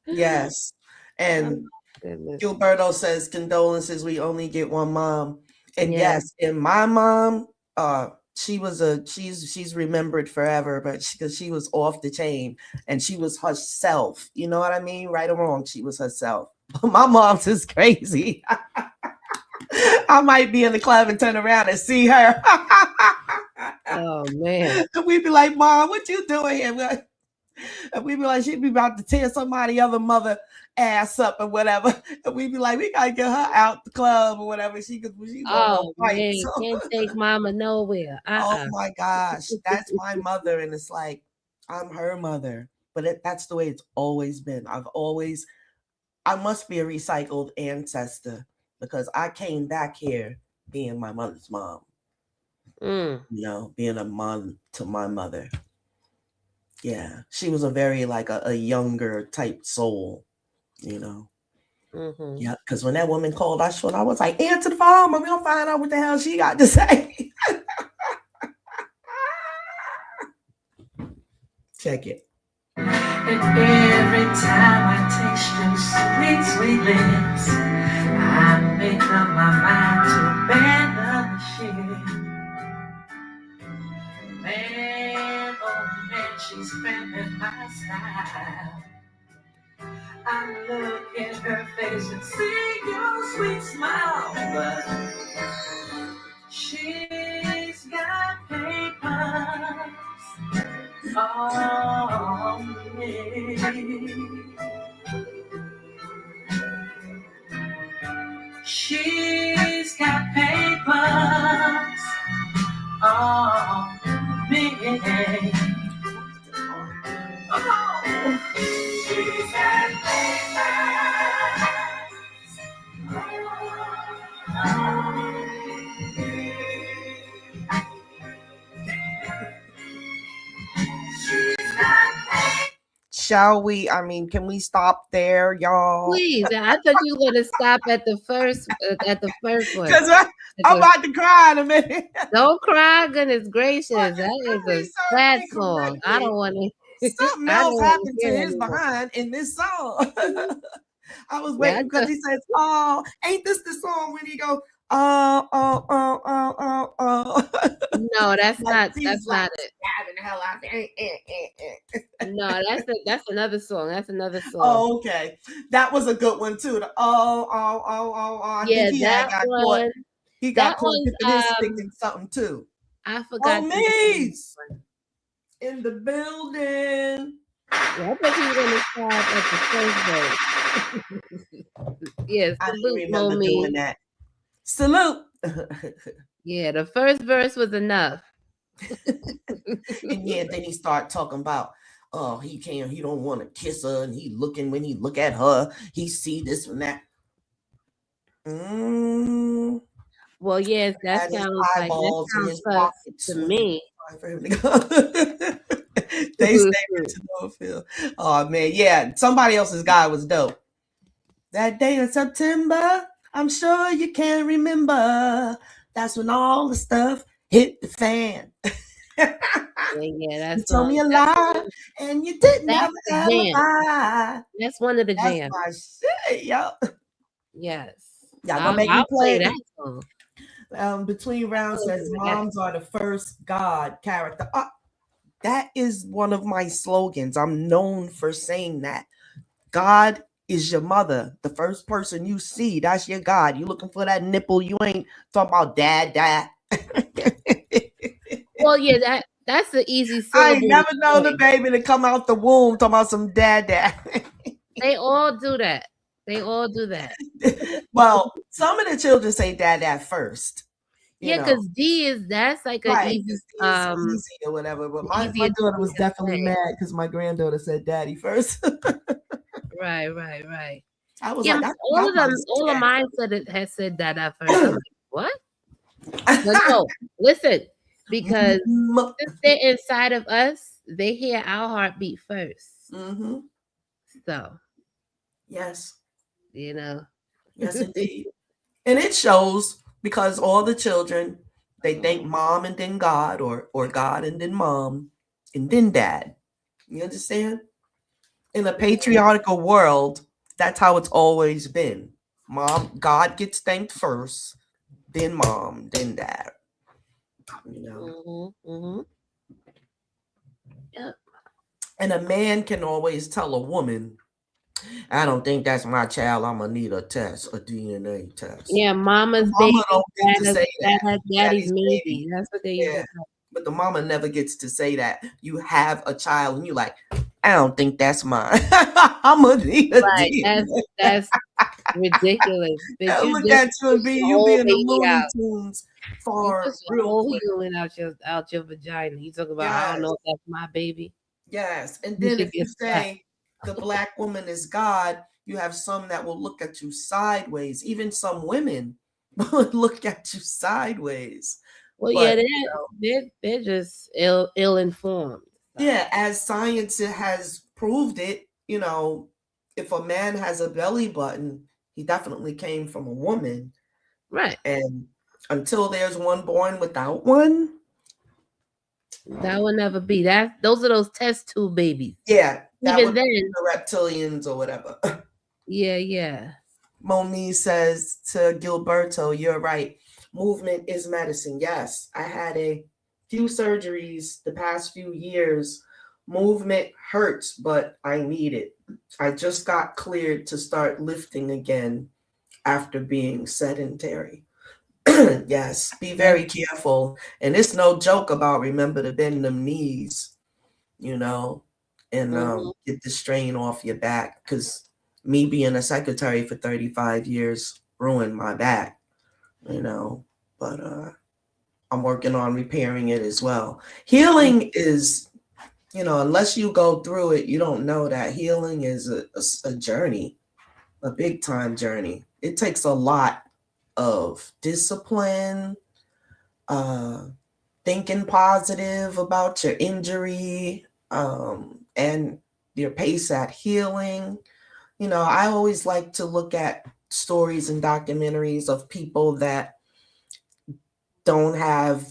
Yes. And goodness. Gilberto says condolences. We only get one mom. And Yeah. yes, and my mom, she's remembered forever, but because she was off the chain and she was herself. You know what I mean? Right or wrong, she was herself. My mom's is crazy. I might be in the club and turn around and see her. Oh man. We'd be like, Mom, what you doing here? And we'd be like, she'd be about to tear somebody other mother ass up or whatever. And we'd be like, we gotta get her out the club or whatever. She's Oh fight. man, So, can't take mama nowhere. oh my gosh, that's my mother, and it's like I'm her mother. But that's the way it's always been. I must be a recycled ancestor because I came back here being my mother's mom. Mm. You know, being a mom to my mother. Yeah, she was a very like a younger type soul, you know. Mm-hmm. Yeah, because when that woman called us, I was like, answer the phone, but we don't find out what the hell she got to say. Check it. And every time I taste your sweet, sweet lips, I make up my mind to abandon the ship. Man, oh man, she's spamming my style. I look in her face and see your sweet smile, but she's got papers. Oh, she's got papers on me. Oh, she's got Shall we? I mean, can we stop there, y'all? Please, I thought you were gonna stop at the first one. Because I'm about to cry in a minute. Don't cry, goodness gracious. That is Really a sad serve me song. I correctly. don't want to. Something I don't else wanna happened to hear his anymore. behind in this song. I was Yeah, waiting because he says, "Oh, ain't this the song when he go, oh." No, that's Like, not. That's like not it. stabbing the hell out of it. No, that's another song. That's another song. Oh, okay. That was a good one too. The oh. I Yeah, think he that got one. caught. He got That caught one's dipping his stick in something too. I forgot. Oh, Maze in the building. Yeah, I thought you were gonna start at the first verse. Yes, I salute, remember Momi. doing that. Salute. Yeah, the first verse was enough. And yeah, then he start talking about, oh, he don't want to kiss her, and he looking when he look at her, he see this and that. Well, yes, that sounds like sus to me. They stay to no field. Oh man, yeah. Somebody else's guy was dope. That day in September, I'm sure you can remember. That's when all the stuff hit the fan. Yeah, that's you told me a lie, and you didn't ever lie. That's one of the jams. That's my shit, yo. Yes. Y'all gonna make me play that song. Between rounds says moms are the first God character. That is one of my slogans. I'm known for saying that. God is your mother. The first person you see, that's your God. You looking for that nipple. You ain't talking about dad. Well, yeah, that's the easy syllable. I ain't never know the baby to come out the womb talking about some dad. They all do that. Well, some of the children say dad first. You know, because that's like an right? easy Because D is easy or whatever. But my easier daughter thing was to definitely say. mad because my granddaughter said daddy first. Right. I was Yeah, like, I think I all of them, might say all of daddy. mine said it has said that at first. I'm like, what? But no, listen, because since they're inside of us, they hear our heartbeat first. Mm-hmm. So, Yes. you know. Yes, indeed. And it shows because all the children, they thank mom and then God, or God and then mom and then dad. You understand? In a patriarchal world, that's how it's always been. Mom, God gets thanked first, then mom, then dad. You know. Yeah. And a man can always tell a woman, I don't think that's my child. I'm gonna need a test, a DNA test. Yeah, mama's baby, Mama don't get to say that. daddy's Daddy's maybe. baby. That's what they used Yeah. to say. But the mama never gets to say that. You have a child and you like, I don't think that's mine. I'm gonna need a Right. DNA. That's ridiculous. Bitch, you Look just at you and pushed be the you whole being a baby Looney out. Tunes You for pushed a real whole quick. human out your vagina. You talk about I don't Yes. know if that's my baby. Yes. And You then should if you get slapped. say the black woman is God, you have some that will look at you sideways. Even some women will look at you sideways. Well, But yeah, they're just ill informed. yeah, as science has proved it, if a man has a belly button, he definitely came from a woman. Right. And until there's one born without one, that will never be. Those are those test tube babies. yeah, that Even would then, be the reptilians or whatever. yeah. Monique says to Gilberto, you're right. Movement is medicine. Yes, I had a few surgeries the past few years. Movement hurts, but I need it. I just got cleared to start lifting again after being sedentary. Yes, be very careful. And it's no joke about remember to bend them knees, and get the strain off your back. Because me being a secretary for 35 years ruined my back, but I'm working on repairing it as well. Healing is, unless you go through it, you don't know that healing is a journey, a big time journey. It takes a lot of discipline, thinking positive about your injury, and your pace at healing. I always like to look at stories and documentaries of people that don't have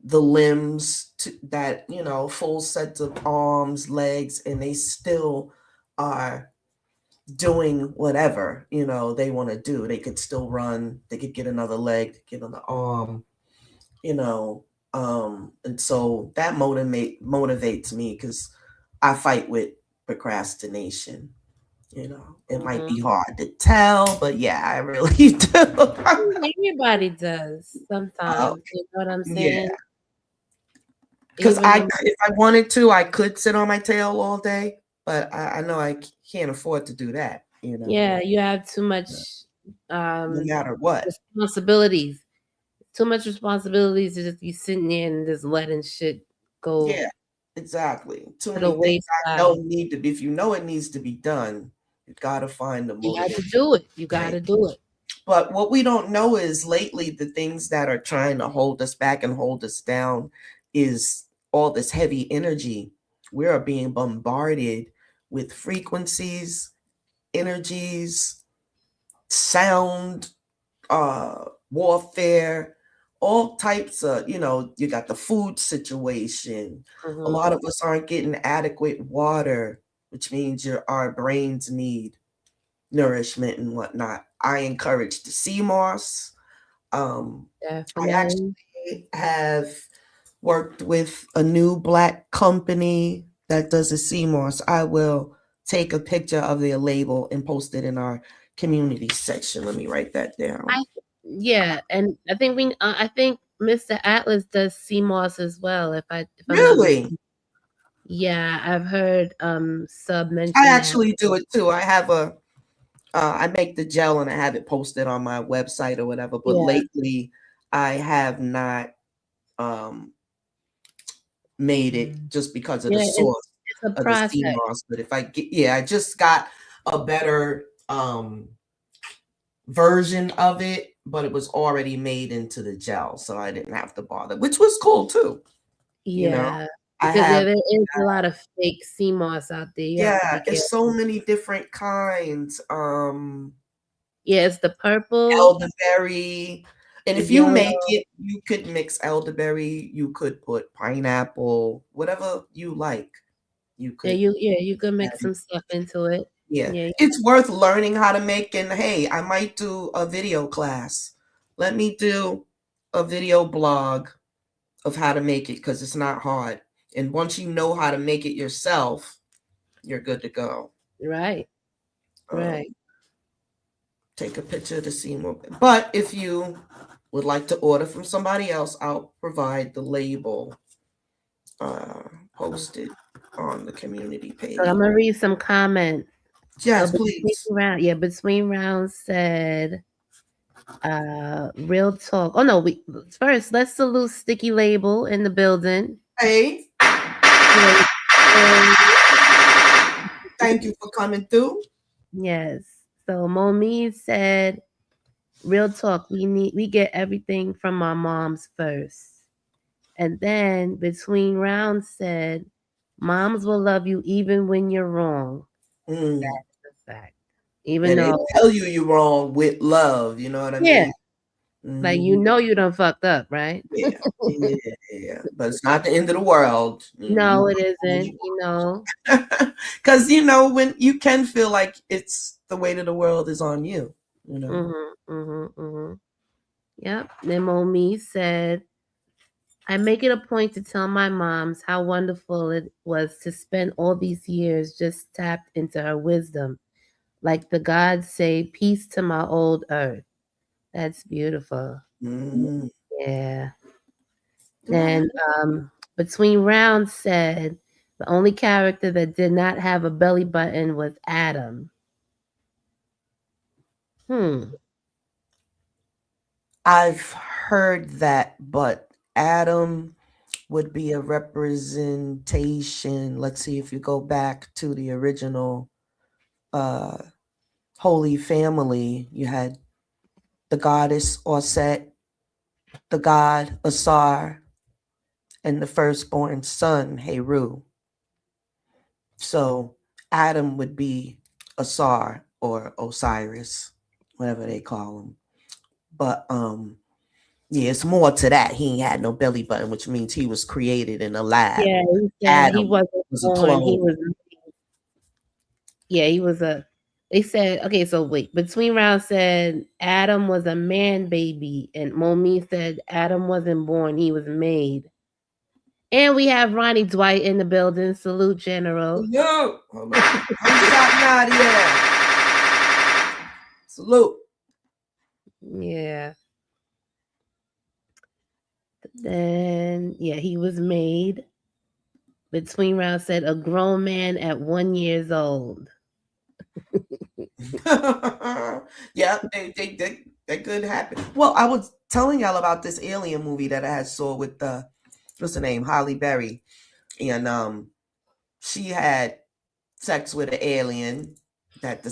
the limbs that, full sets of arms, legs, and they still are doing whatever, they want to do. They could still run, they could get another leg, get another arm, and so that motivates me because I fight with procrastination. It might be hard to tell, but yeah, I really do. Everybody does sometimes. You know what I'm saying? Yeah. Because if I wanted to, I could sit on my tail all day, but I know I can't afford to do that. Yeah, you have too much. No matter what. Responsibilities. Too much responsibilities to just be sitting there and just letting shit go. Yeah, exactly. Too to many the things I wayside. don't need to be. If you know it needs to be done, you gotta find the You got motivation. to do it. You got to do it. But what we don't know is lately the things that are trying to hold us back and hold us down is all this heavy energy. We are being bombarded with frequencies, energies, sound, warfare, all types of, you got the food situation. A lot of us aren't getting adequate water, which means our brains need nourishment and whatnot. I encourage the sea moss. I actually have worked with a new Black company that does a sea moss. I will take a picture of their label and post it in our community section. Let me write that down. And I think Mr. Atlas does sea moss as well. If I'm really? Yeah, I've heard Sub mention I actually do it too. I have I make the gel and I have it posted on my website or whatever. But lately, I have not made it just because of the Yeah, source it's a of the process. sea moss. But if I get, I just got a better version of it, but it was already made into the gel, so I didn't have to bother, which was cool too. You know, Yeah, I because have, there is a lot of fake sea moss out there. You have to be it's so careful. many different kinds. Yeah, it's the purple, Elderberry. And the if you yellow. make it, you could mix elderberry, you could put pineapple, whatever you like. You could You could add mix it. some stuff into it. Yeah. Yeah, It's worth learning how to make, and hey, I might do a video class. Let me do a video blog of how to make it because it's not hard. And once you know how to make it yourself, you're good to go. right, Um, right. take a picture to see more. But if you would like to order from somebody else, I'll provide the label posted on the community page. So I'm gonna read some comments. Yes, please. Between rounds said, real talk. Oh no, first let's salute Sticky Label in the building. Hey, And thank you for coming through. yes. So Momi said, real talk, we get everything from our moms first. And then between rounds said, moms will love you even when you're wrong. Mm. That's a fact. Even And they though, tell you you're wrong with love. You know what I yeah, mean? like Mhm. you done fucked up, right? Yeah. But it's not the end of the world. No, it isn't. Because when you can feel like it's the weight of the world is on you. Yep. Then Momi said, I make it a point to tell my moms how wonderful it was to spend all these years just tapped into her wisdom. Like the gods say, peace to my old earth. That's beautiful. Mhm. Yeah. And between rounds said the only character that did not have a belly button was Adam. I've heard that, but Adam would be a representation. Let's see if you go back to the original Holy Family, you had the goddess Osset, the god Asar, and the firstborn son Heru. So Adam would be Asar or Osiris, whatever they call him. But yeah, it's more to that. He ain't had no belly button, which means he was created in a lab. Yeah, he said Adam he wasn't was a born. He clone. was. Yeah, he was a. They said, okay, so wait. Between rounds said Adam was a man baby, and Momi said Adam wasn't born, he was made. And we have Ronnie Dwight in the building. Salute, General. No, Nadia. Salute. Yeah. Then, yeah, he was made. Between rounds said a grown man at 1 years old. Yeah, that could happen. Well, I was telling y'all about this alien movie that I had saw with what's her name, Halle Berry, and she had sex with an alien that the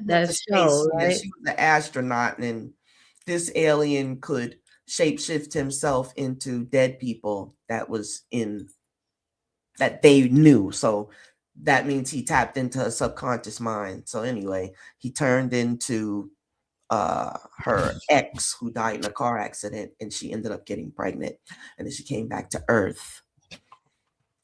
That show, right? she was an astronaut, and this alien could shapeshift himself into dead people that they knew. So that means he tapped into her subconscious mind. So anyway, he turned into her ex who died in a car accident, and she ended up getting pregnant. And then she came back to Earth,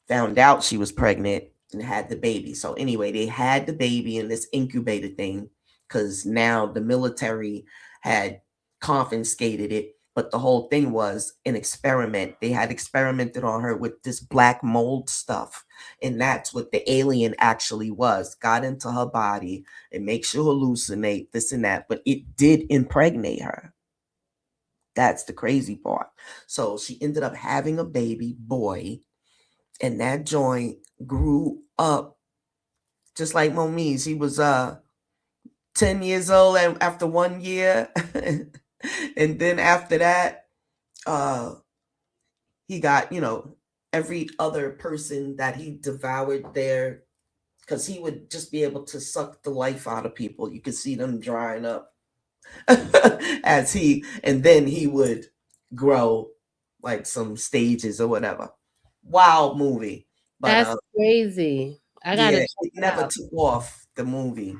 found out she was pregnant, and had the baby. So anyway, they had the baby in this incubator thing because now the military had confiscated it. But the whole thing was an experiment. They had experimented on her with this black mold stuff. And that's what the alien actually was. Got into her body and makes you hallucinate, this and that. But it did impregnate her. That's the crazy part. So she ended up having a baby boy. And that joint grew up just like Momi's. He was 10 years old and after 1 year. And then after that, he got, every other person that he devoured there, because he would just be able to suck the life out of people. You could see them drying up and then he would grow like some stages or whatever. Wild movie. But That's crazy. I gotta check it it never out. took off the movie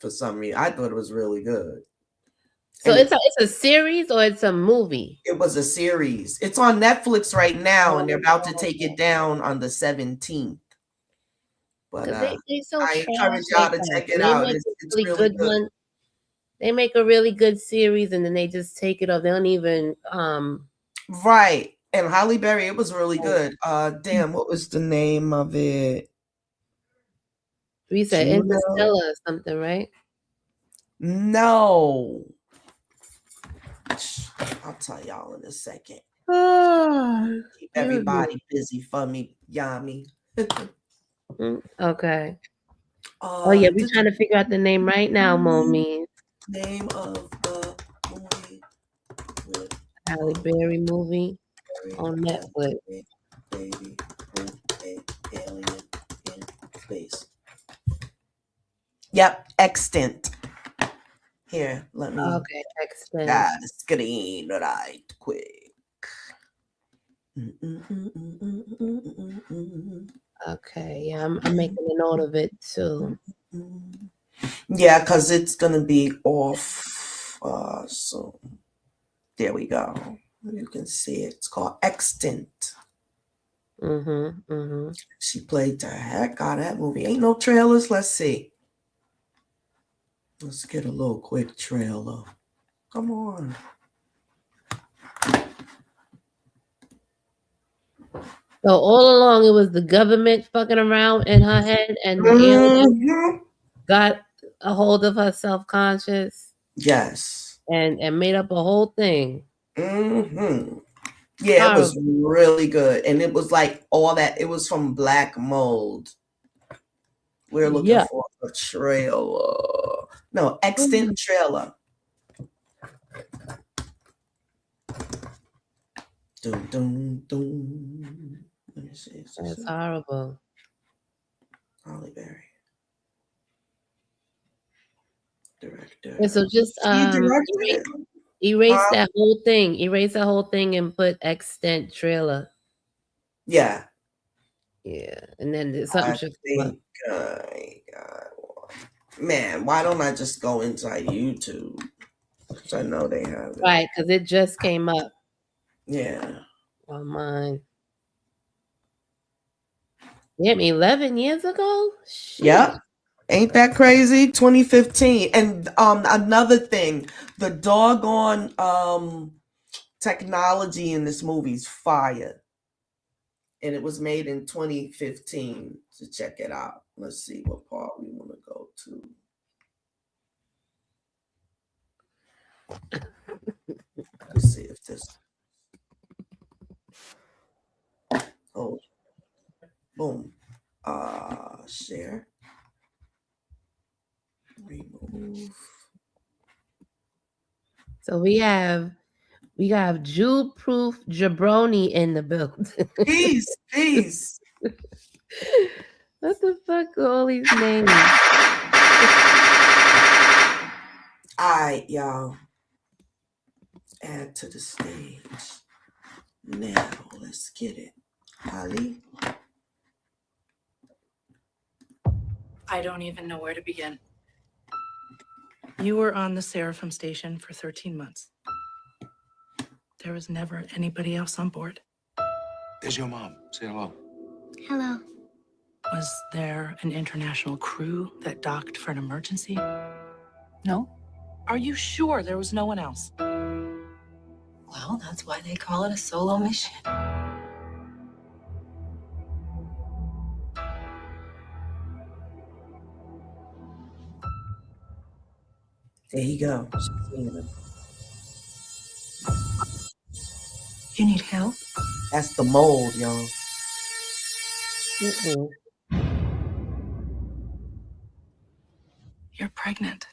for some reason. I thought it was really good. So And it's a series or it's a movie? it was a series. It's on Netflix right now, and they're about to Oh, take it down on the 17th. But because they so I trash encourage y'all to like that. check it They out. make It's a really really good good. one. They make a really good series and then they just take it off. They don't even Right. And Holly Berry, it was really Oh. good. Damn, what was the name of it? we said Juno? Interstellar or something, right? No. I'll tell y'all in a second. Keep everybody busy for me, Yammi. Okay. Oh yeah, we're trying to figure out the name right now, Mommy. Name of the movie with Halle Berry movie on Netflix. Baby alien in space. Yep, extant. Here, let me Extent. the screen right quick. Okay, yeah, I'm making a note of it too. Yeah, because it's gonna be off. So there we go. You can see it. It's called Extant. She played the heck out of that movie. Ain't no trailers. Let's see. Let's get a little quick trailer. Come on. So all along it was the government fucking around in her head and the alien got a hold of her self-conscious. Yes. And made up a whole thing. Yeah, it was really good. And it was like all that. It was from Black Mold. We're looking for a trailer. No, extant trailer. Dun, dun, dun. Let me see. That's horrible. Holly Berry. Director. And so just erase that whole thing. Erase that whole thing and put extant trailer. Yeah. Yeah. And then something should come up. Man, why don't I just go inside YouTube? Because I know they have it. Right, because it just came up. Yeah. On mine. Damn, 11 years ago? Shit. Yep. Ain't that crazy? 2015. And another thing, the doggone technology in this movie's fire. And it was made in 2015. So check it out. Let's see what part we want to go to. Let's see if this. Oh, boom. Share. Remove. So we have Jew-proof jabroni in the building. Peace. What the fuck are all these names? Alright, y'all. Add to the stage. Now, let's get it. Holly? I don't even know where to begin. You were on the Seraphim station for 13 months. There was never anybody else on board. There's your mom. Say hello. Hello. Was there an international crew that docked for an emergency? No. Are you sure there was no one else? Well, that's why they call it a solo mission. There you go. You need help? That's the mold, y'all. You're pregnant.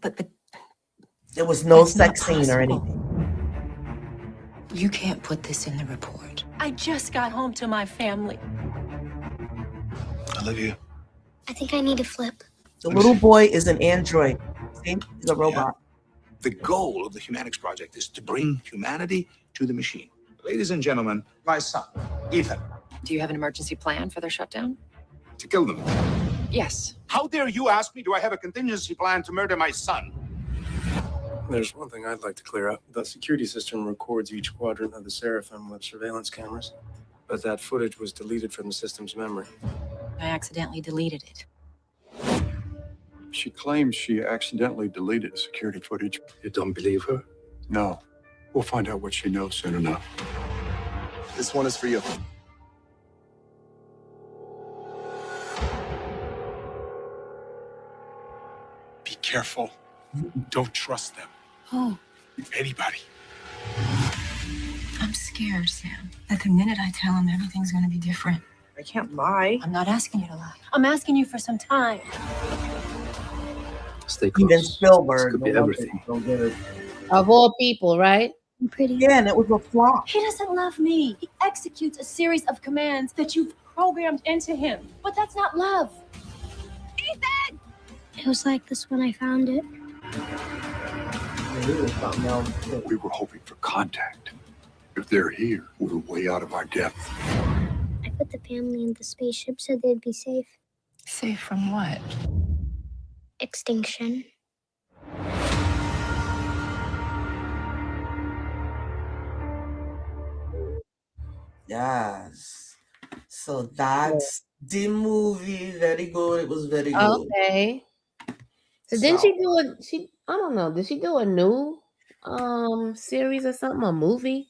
But there was no that's sex not scene or possible. anything. You can't put this in the report. I just got home to my family. Olivia. I think I need to flip. The little boy is an android. See? He's a robot. The goal of the Humanics Project is to bring humanity to the machine. Ladies and gentlemen, my son, Ethan. Do you have an emergency plan for their shutdown? To kill them. Yes. How dare you ask me, do I have a contingency plan to murder my son? There's one thing I'd like to clear up. The security system records each quadrant of the Seraphim with surveillance cameras, but that footage was deleted from the system's memory. I accidentally deleted it. She claims she accidentally deleted the security footage. You don't believe her? No. We'll find out what she knows soon enough. This one is for you. Be careful. Don't trust them. Oh, Anybody. I'm scared, Sam. That the minute I tell him, everything's gonna be different. I can't lie. I'm not asking you to lie. I'm asking you for some time. Stay close. Even Spielberg. This could be no everything. wonder it's so good. Of all people, right? I'm pretty. Yeah, and it was a flop. He doesn't love me. He executes a series of commands that you've programmed into him. But that's not love. Ethan! It was like this when I found it. Yeah, he was something else, too. We were hoping for contact. If they're here, we're way out of our depth. I put the family in the spaceship so they'd be safe. Safe from what? Extinction. Yes. So that's the movie. Very good. It was very good. Okay. So didn't she do I don't know, did she do a new series or something, a movie?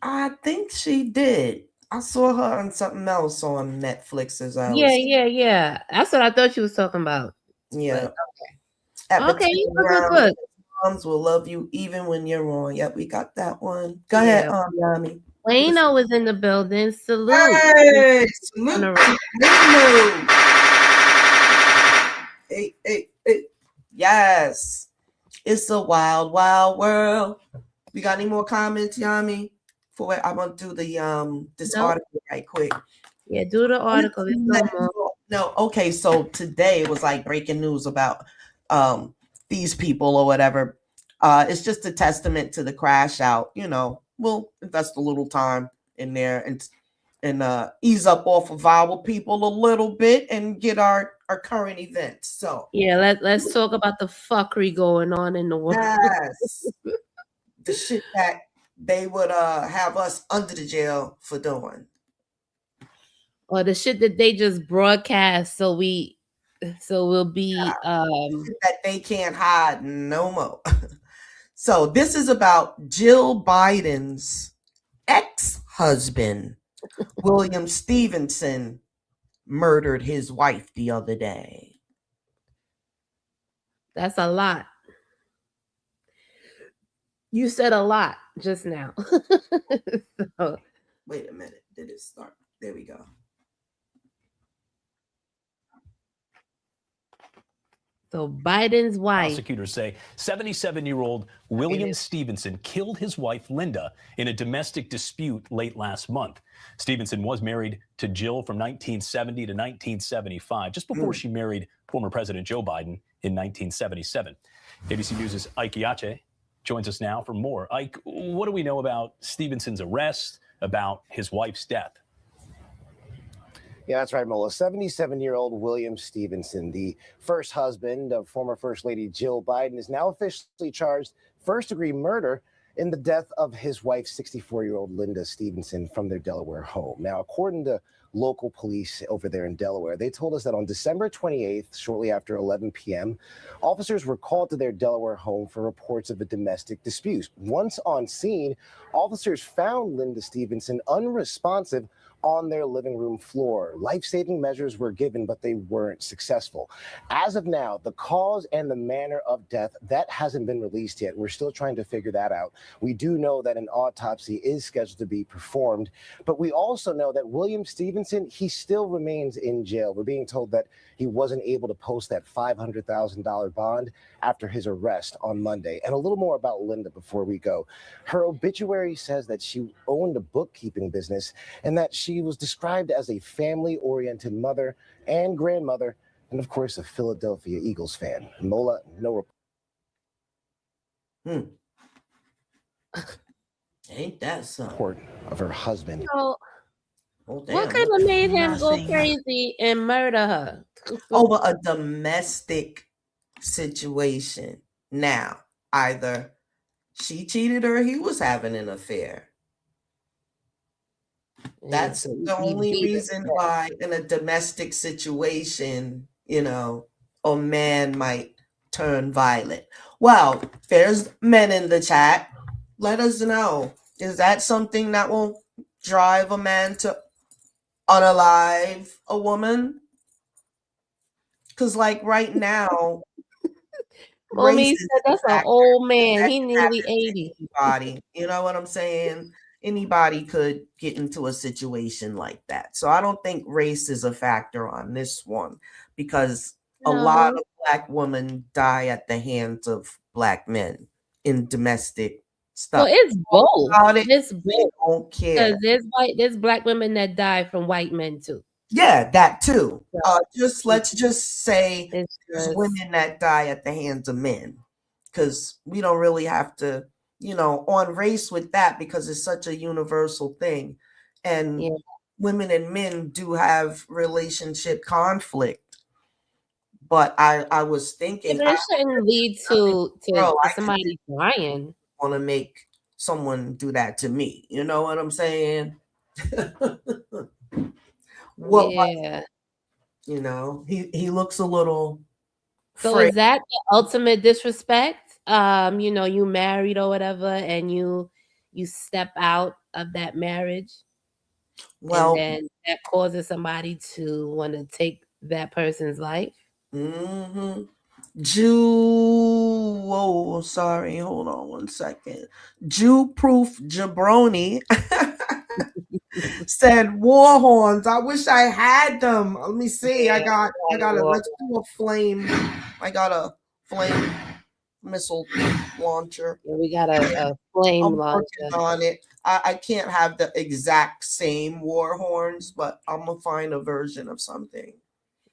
I think she did. I saw her on something else on Netflix as I Yeah. That's what I thought she was talking about. Yeah. Okay. Okay, good. Moms will love you even when you're wrong. Yep, we got that one. Go Yeah. ahead, Yammi. Wayno was in the building. Salute. Hey, salute. Wayno. Hey. Yes. It's a wild, wild world. We got any more comments, Yammi? I'm gonna do the this article right quick. Yeah, do the article. No, okay. So today was like breaking news about these people or whatever. It's just a testament to the crash out. You know, we'll invest a little time in there and ease up off of our people a little bit and get our current events. So yeah, let's talk about the fuckery going on in the world. yes, the shit that they would have us under the jail for doing. Or the shit that they just broadcast so we'll be that they can't hide no more. So this is about Jill Biden's ex-husband, William Stevenson, murdered his wife the other day. That's a lot. You said a lot just now. So, wait a minute. Did it start? There we go. So Biden's wife. Prosecutors say 77-year-old William Stevenson killed his wife, Linda, in a domestic dispute late last month. Stevenson was married to Jill from 1970 to 1975, just before she married former President Joe Biden in 1977. ABC News' Ike Iache joins us now for more. Ike, what do we know about Stevenson's arrest, about his wife's death? Yeah, that's right, Mola. 77-year-old William Stevenson, the first husband of former First Lady Jill Biden, is now officially charged first-degree murder in the death of his wife, 64-year-old Linda Stevenson, from their Delaware home. Now, according to local police over there in Delaware, they told us that on December 28th, shortly after 11 p.m., officers were called to their Delaware home for reports of a domestic dispute. Once on scene, officers found Linda Stevenson unresponsive on their living room floor. Life-saving measures were given, but they weren't successful. As of now, the cause and the manner of death, that hasn't been released yet. We're still trying to figure that out. We do know that an autopsy is scheduled to be performed, but we also know that William Stevenson, he still remains in jail. We're being told that he wasn't able to post that $500,000 bond after his arrest on Monday. And a little more about Linda before we go. Her obituary says that she owned a bookkeeping business and that she was described as a family-oriented mother and grandmother, and of course, a Philadelphia Eagles fan. Mola, no Ain't that something? report of her husband. So, Oh, what could have made him go crazy and murder her? Over a domestic situation. Now, either she cheated or he was having an affair. That's the only reason why in a domestic situation, you know, a man might turn violent. Well, there's men in the chat. Let us know. Is that something that will drive a man to unalive a woman? Because like right now, Mommy said that's an old man. He nearly 80. Anybody, you know what I'm saying? Anybody could get into a situation like that. So I don't think race is a factor on this one, because a lot of Black women die at the hands of Black men in domestic stuff. So it's both. It's both. They don't care. Because there's Black women that die from white men too. Yeah, that too. Let's just say there's women that die at the hands of men, because we don't really have to, you know, on race with that, because it's such a universal thing. And women and men do have relationship conflict. But I was thinking, it shouldn't lead to somebody crying. Want to make someone do that to me? You know what I'm saying? You know, he looks a little. So is that the ultimate disrespect? You know, you married or whatever, and you step out of that marriage. Well, and then that causes somebody to want to take that person's life. Sorry, hold on one second. Jew-proof jabroni said war horns. I wish I had them. Let me see. I got let's do a flame. I got a flame missile launcher. We got a flame launcher on it. I can't have the exact same war horns, but I'm gonna find a version of something.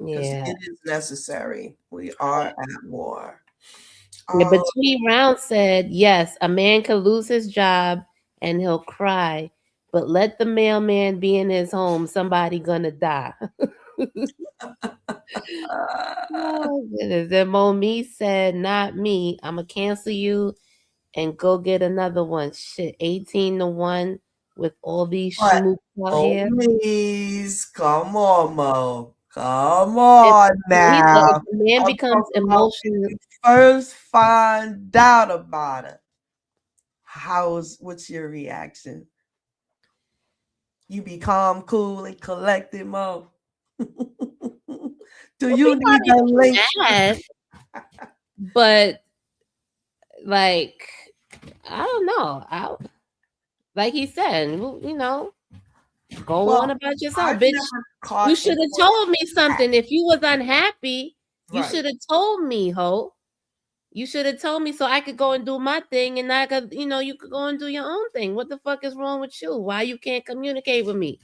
Yeah, it is necessary. We are at war. Between rounds said, yes, a man could lose his job and he'll cry, but let the mailman be in his home. Somebody gonna die. Oh, goodness. Then Momi said, not me. I'm gonna cancel you and go get another one. Shit, 18-1 with all these schmoops out here. Please, come on, Mo. Come on now. If the man becomes emotional. First find out about it. What's your reaction? You be calm, cool, and collected, Mo. Do you need a link? But like, I don't know. Like he said, you know, go on about yourself, bitch. You should have told me something. If you was unhappy, you should have told me, ho. You should have told me so I could go and do my thing, and I could, you know, you could go and do your own thing. What the fuck is wrong with you? Why you can't communicate with me?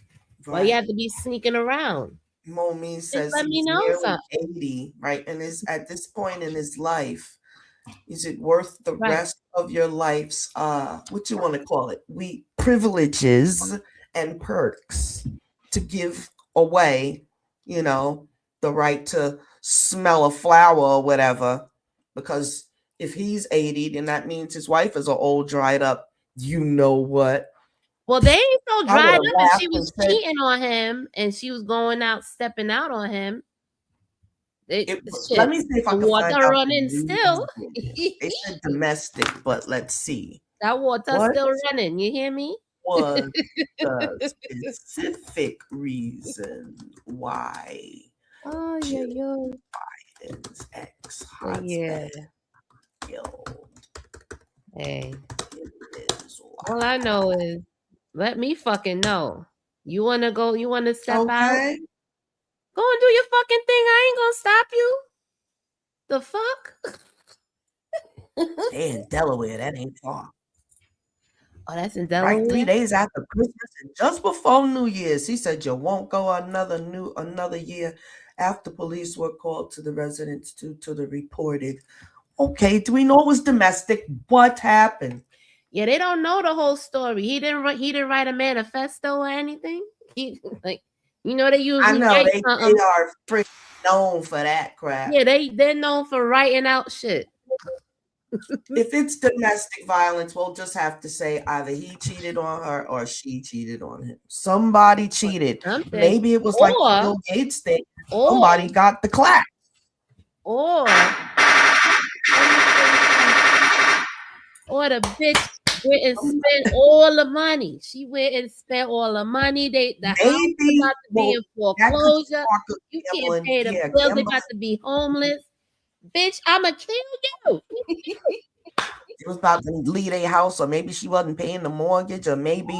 Why you have to be sneaking around? Momi says let me know something. 80, right? And is at this point in his life, is it worth the rest of your life's what you want to call it? Privileges and perks to give away, you know, the right to smell a flower or whatever. Because if he's 80, then that means his wife is an old dried up, you know what? Well, they ain't so dried up, and she was cheating on him, and she was going out, stepping out on him. Let me see if I can water find out running still. They said domestic, but let's see. That water still running. You hear me? was the specific reason why Oh, yeah, Jill yeah. Biden's Yeah. ex-husband killed. Hey. Is All I know is, let me fucking know. You wanna go? You wanna step out? okay. Go and do your fucking thing. I ain't gonna stop you. The fuck? They in Delaware. That ain't far. Oh, that's in Right, Delaware. 3 days after Christmas and just before New Year's, he said you won't go another year after police were called to the residence due to the reported. Okay, do we know it was domestic? What happened? Yeah, they don't know the whole story. He didn't write a manifesto or anything. He like, you know, they I usually know write they something. are pretty known for that crap. Yeah, they're known for writing out shit. If it's domestic violence, we'll just have to say either he cheated on her or she cheated on him. Somebody cheated. Something. Maybe it was like the Bill Gates thing. Somebody got the clap. Or the bitch went and spent all the money. She went and spent all the money. The house is about to be in foreclosure. You can't pay the bills. They about to be homeless. Bitch, I'ma kill you. It was about to leave a house, or maybe she wasn't paying the mortgage, or maybe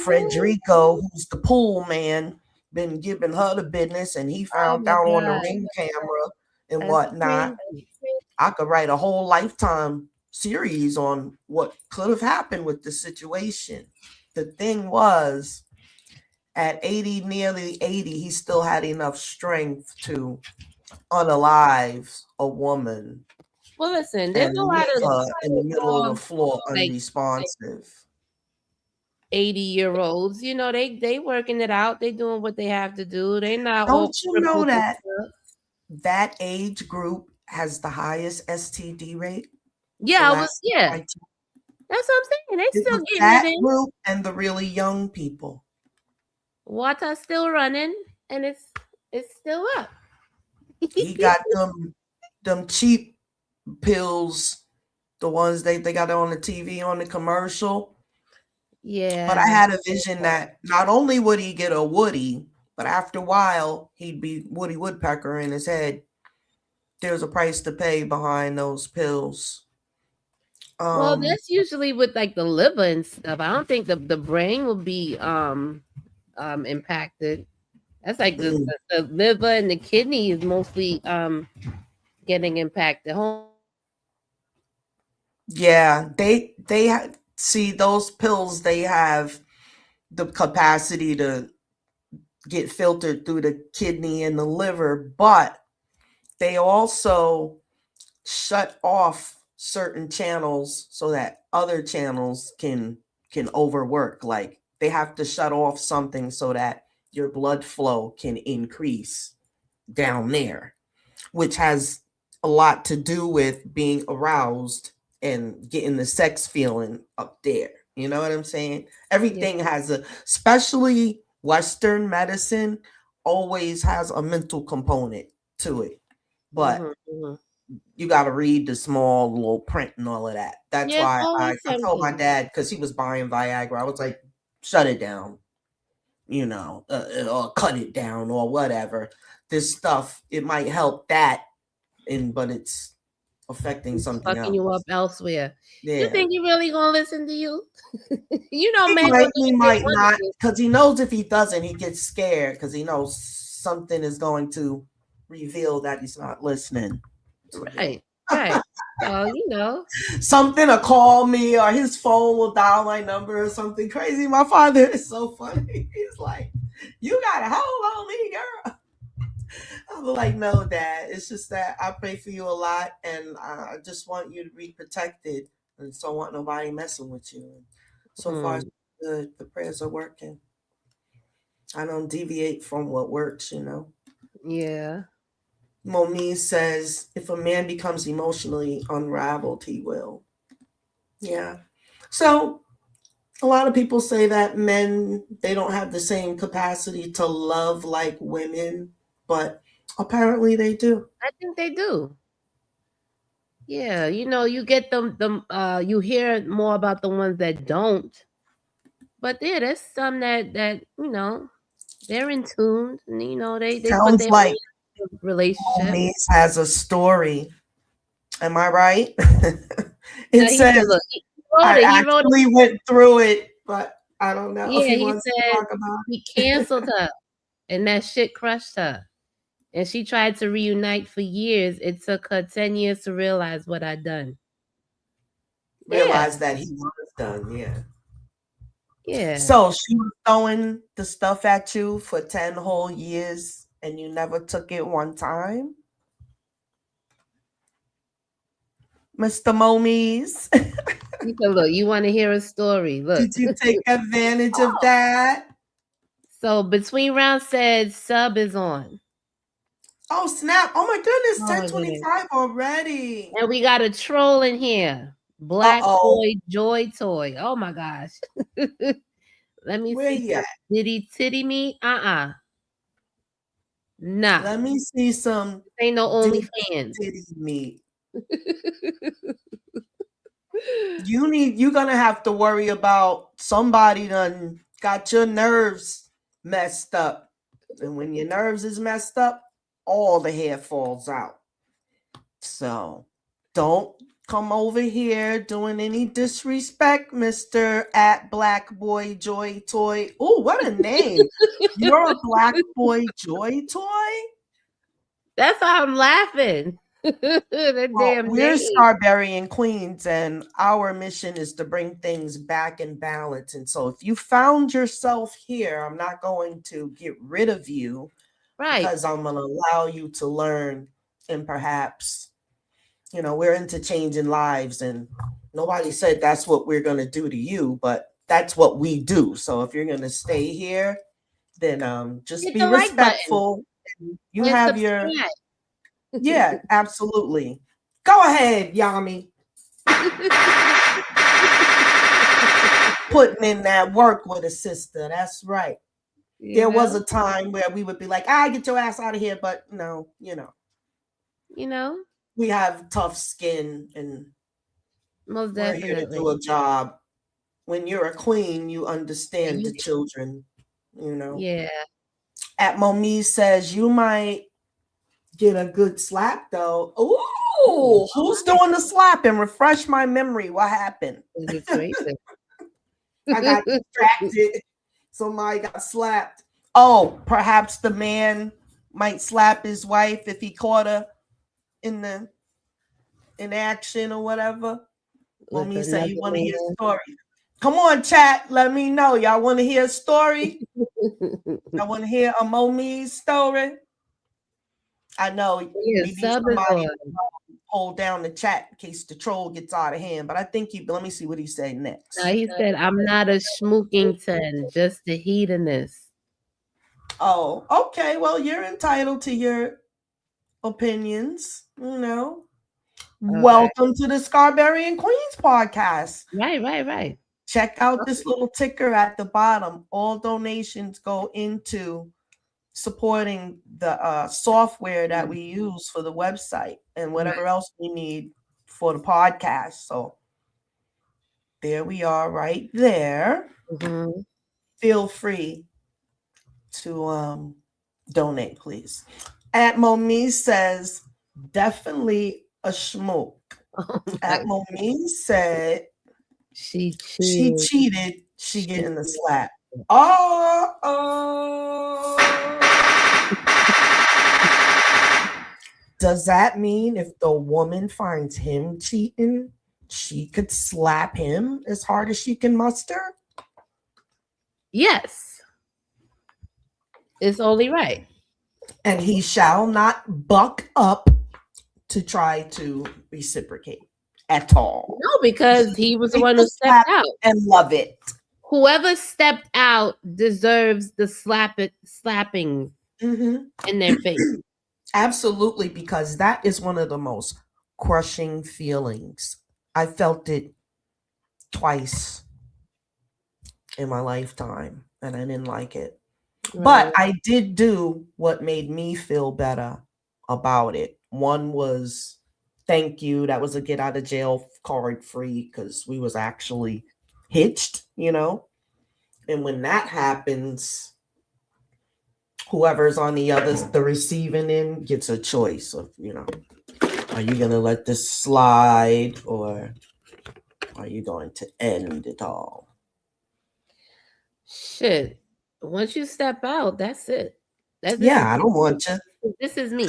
Frederico, who's the pool man, been giving her the business, and he found out on the ring camera and whatnot. I could write a whole Lifetime series on what could have happened with the situation. The thing was, at 80, nearly 80, he still had enough strength to unalive a woman. Well, listen, there's and a lot leave of her in the middle of the floor like unresponsive. 80-year-olds, you know, they working it out. They doing what they have to do. They not all Don't you know that age group has the highest STD rate? Yeah, that's what I'm saying. They still getting that it in. group and the really young people. Water's still running, and it's still up. He got them cheap pills, the ones they got on the TV on the commercial. Yeah. But I had a vision that not only would he get a Woody, but after a while he'd be Woody Woodpecker in his head. There's a price to pay behind those pills. Well, that's usually with like the liver and stuff. I don't think the brain will be impacted. That's like the liver and the kidney is mostly getting impacted. Yeah, they see those pills. They have the capacity to get filtered through the kidney and the liver, but they also shut off certain channels so that other channels can overwork. Like they have to shut off something so that your blood flow can increase down there, which has a lot to do with being aroused and getting the sex feeling up there. You know what I'm saying? Everything has especially Western medicine always has a mental component to it. But you got to read the small little print and all of that. That's why I told my dad, because he was buying Viagra, I was like, shut it down, you know, or cut it down or whatever. This stuff, it might help that, but it's affecting something else. Fucking you up elsewhere. Yeah. You think he really gonna listen to you? You know, he might not, because he knows if he doesn't, he gets scared because he knows something is going to reveal that he's not listening. Right. So, you know, something will call me or his phone will dial my number or something crazy. My father is so funny. He's like, you got a hold on me, girl. I'm like, no, Dad. It's just that I pray for you a lot, and I just want you to be protected, and so I want nobody messing with you. And so far, the prayers are working. I don't deviate from what works, you know. Yeah. Moniz says, if a man becomes emotionally unraveled, he will. Yeah. So a lot of people say that men, they don't have the same capacity to love like women, but apparently they do. I think they do. Yeah, you know, you get them you hear more about the ones that don't. But yeah, there's some that they're in tune, and they put Sounds their like own relationship. Homies has a story. Am I right? No, It he said, says look, he wrote I it. He wrote it. actually went through it, but I don't know if Yeah, he he wants to said talk about it. he canceled her, and that shit crushed her. And she tried to reunite for years. It took her 10 years to realize what I'd done. Realized that he was done, yeah. Yeah. So she was throwing the stuff at you for 10 whole years and you never took it one time? Mr. Momies. He said, look, you want to hear a story? Look. Did you take advantage of that? So between rounds said sub is on. Oh, snap. Oh, my goodness. Oh, my 10:25 already. And we got a troll in here. Black Boy Joy Toy. Oh, my gosh. Let me Where see. he at? Did he titty me? Nah. Let me see some. This ain't no OnlyFans. Titty meat. You're gonna have to worry about somebody done got your nerves messed up. And when your nerves is messed up, all the hair falls out. So don't come over here doing any disrespect, Mr. at Black Boy Joy Toy. Oh, what a name. You're a Black Boy Joy Toy? That's how I'm laughing. We're Scarberian Queens, and our mission is to bring things back in balance. And so if you found yourself here, I'm not going to get rid of you, right? Because I'm going to allow you to learn, and perhaps, we're into changing lives, and nobody said that's what we're going to do to you, but that's what we do. So if you're going to stay here, then just be respectful. You have your... Yeah, absolutely. Go ahead, Yammi. Putting in that work with a sister. That's right. There was a time where we would be like, get your ass out of here. But no, we have tough skin and most we're here to do a job. When you're a queen, you understand the children, Yeah. At Momi says you might get a good slap though. Ooh, who's doing the slapping? Refresh my memory. What happened? I got distracted. Somebody got slapped. Oh, perhaps the man might slap his wife if he caught her in action or whatever. Let me say you want to hear a story. Come on, chat. Let me know. Y'all want to hear a story? Y'all want to hear a Momi's story? I know maybe somebody hold down the chat in case the troll gets out of hand, but I think let me see what he said next. He said, I'm not a schmookington, just a hedonist. Oh, okay. Well, you're entitled to your opinions, Welcome to the Scarberian Queens podcast. Right. Check out this little ticker at the bottom. All donations go into supporting the software that we use for the website and whatever else we need for the podcast. So there we are right there. Mm-hmm. Feel free to donate, please. At Momi says, definitely a schmook. At Momi said, she cheated. She getting the slap. Does that mean if the woman finds him cheating, she could slap him as hard as she can muster? Yes. It's only right. And he shall not buck up to try to reciprocate at all. No, because he was the one who stepped out. And love it. Whoever stepped out deserves the slapping in their face. Absolutely, because that is one of the most crushing feelings. I felt it twice in my lifetime, and I didn't like it. Right. But I did do what made me feel better about it. One was thank you. That was a get out of jail card free because we was actually hitched, And when that happens, whoever's on the receiving end gets a choice of, are you going to let this slide or are you going to end it all? Shit. Once you step out, that's it. I don't want to. This is me.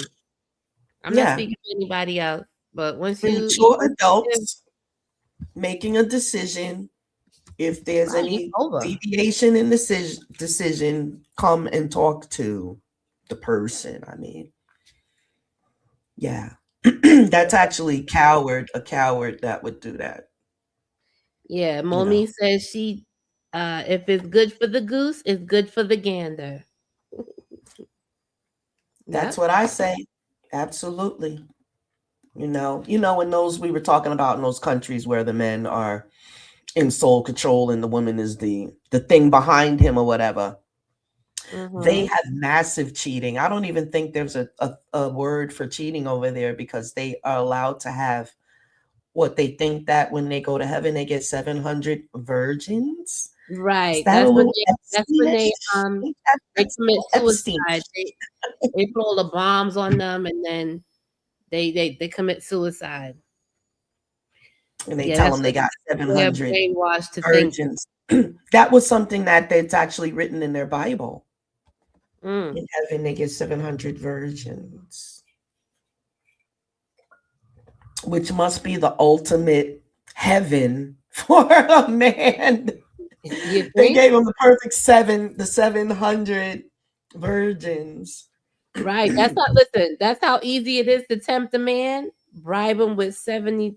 I'm not Yeah. speaking to anybody else. But once Mature adults making a decision, if there's any deviation in decision, come and talk to the person. I mean, yeah. That's actually a coward that would do that. Yeah, Mommy says she if it's good for the goose, it's good for the gander. That's what I say. Absolutely. In those we were talking about in those countries where the men are in sole control and the woman is the thing behind him or whatever. They have massive cheating. I don't even think there's a word for cheating over there because they are allowed to have what they think that when they go to heaven, they get 700 virgins. Right. That's when they commit suicide. They throw the bombs on them and then they commit suicide. And they tell them they got 700 brainwashed to virgins. That was something that's actually written in their Bible. In heaven, they get 700 virgins, which must be the ultimate heaven for a man. They gave him the perfect 700 virgins. Right. That's how easy it is to tempt a man. Bribe him with 700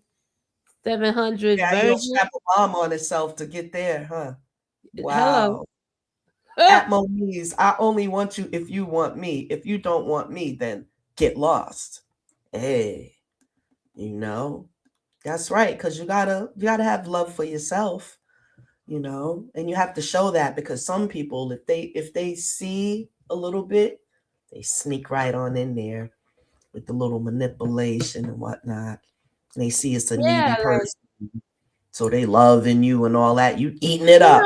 virgins. He'll strap a bomb on himself to get there, huh? Wow. At Moniz, I only want you if you want me. If you don't want me, then get lost. Hey, that's right. Because you gotta have love for yourself, and you have to show that because some people, if they see a little bit, they sneak right on in there with the little manipulation and whatnot. And they see it's a needy person, so they loving you and all that. You eating it up.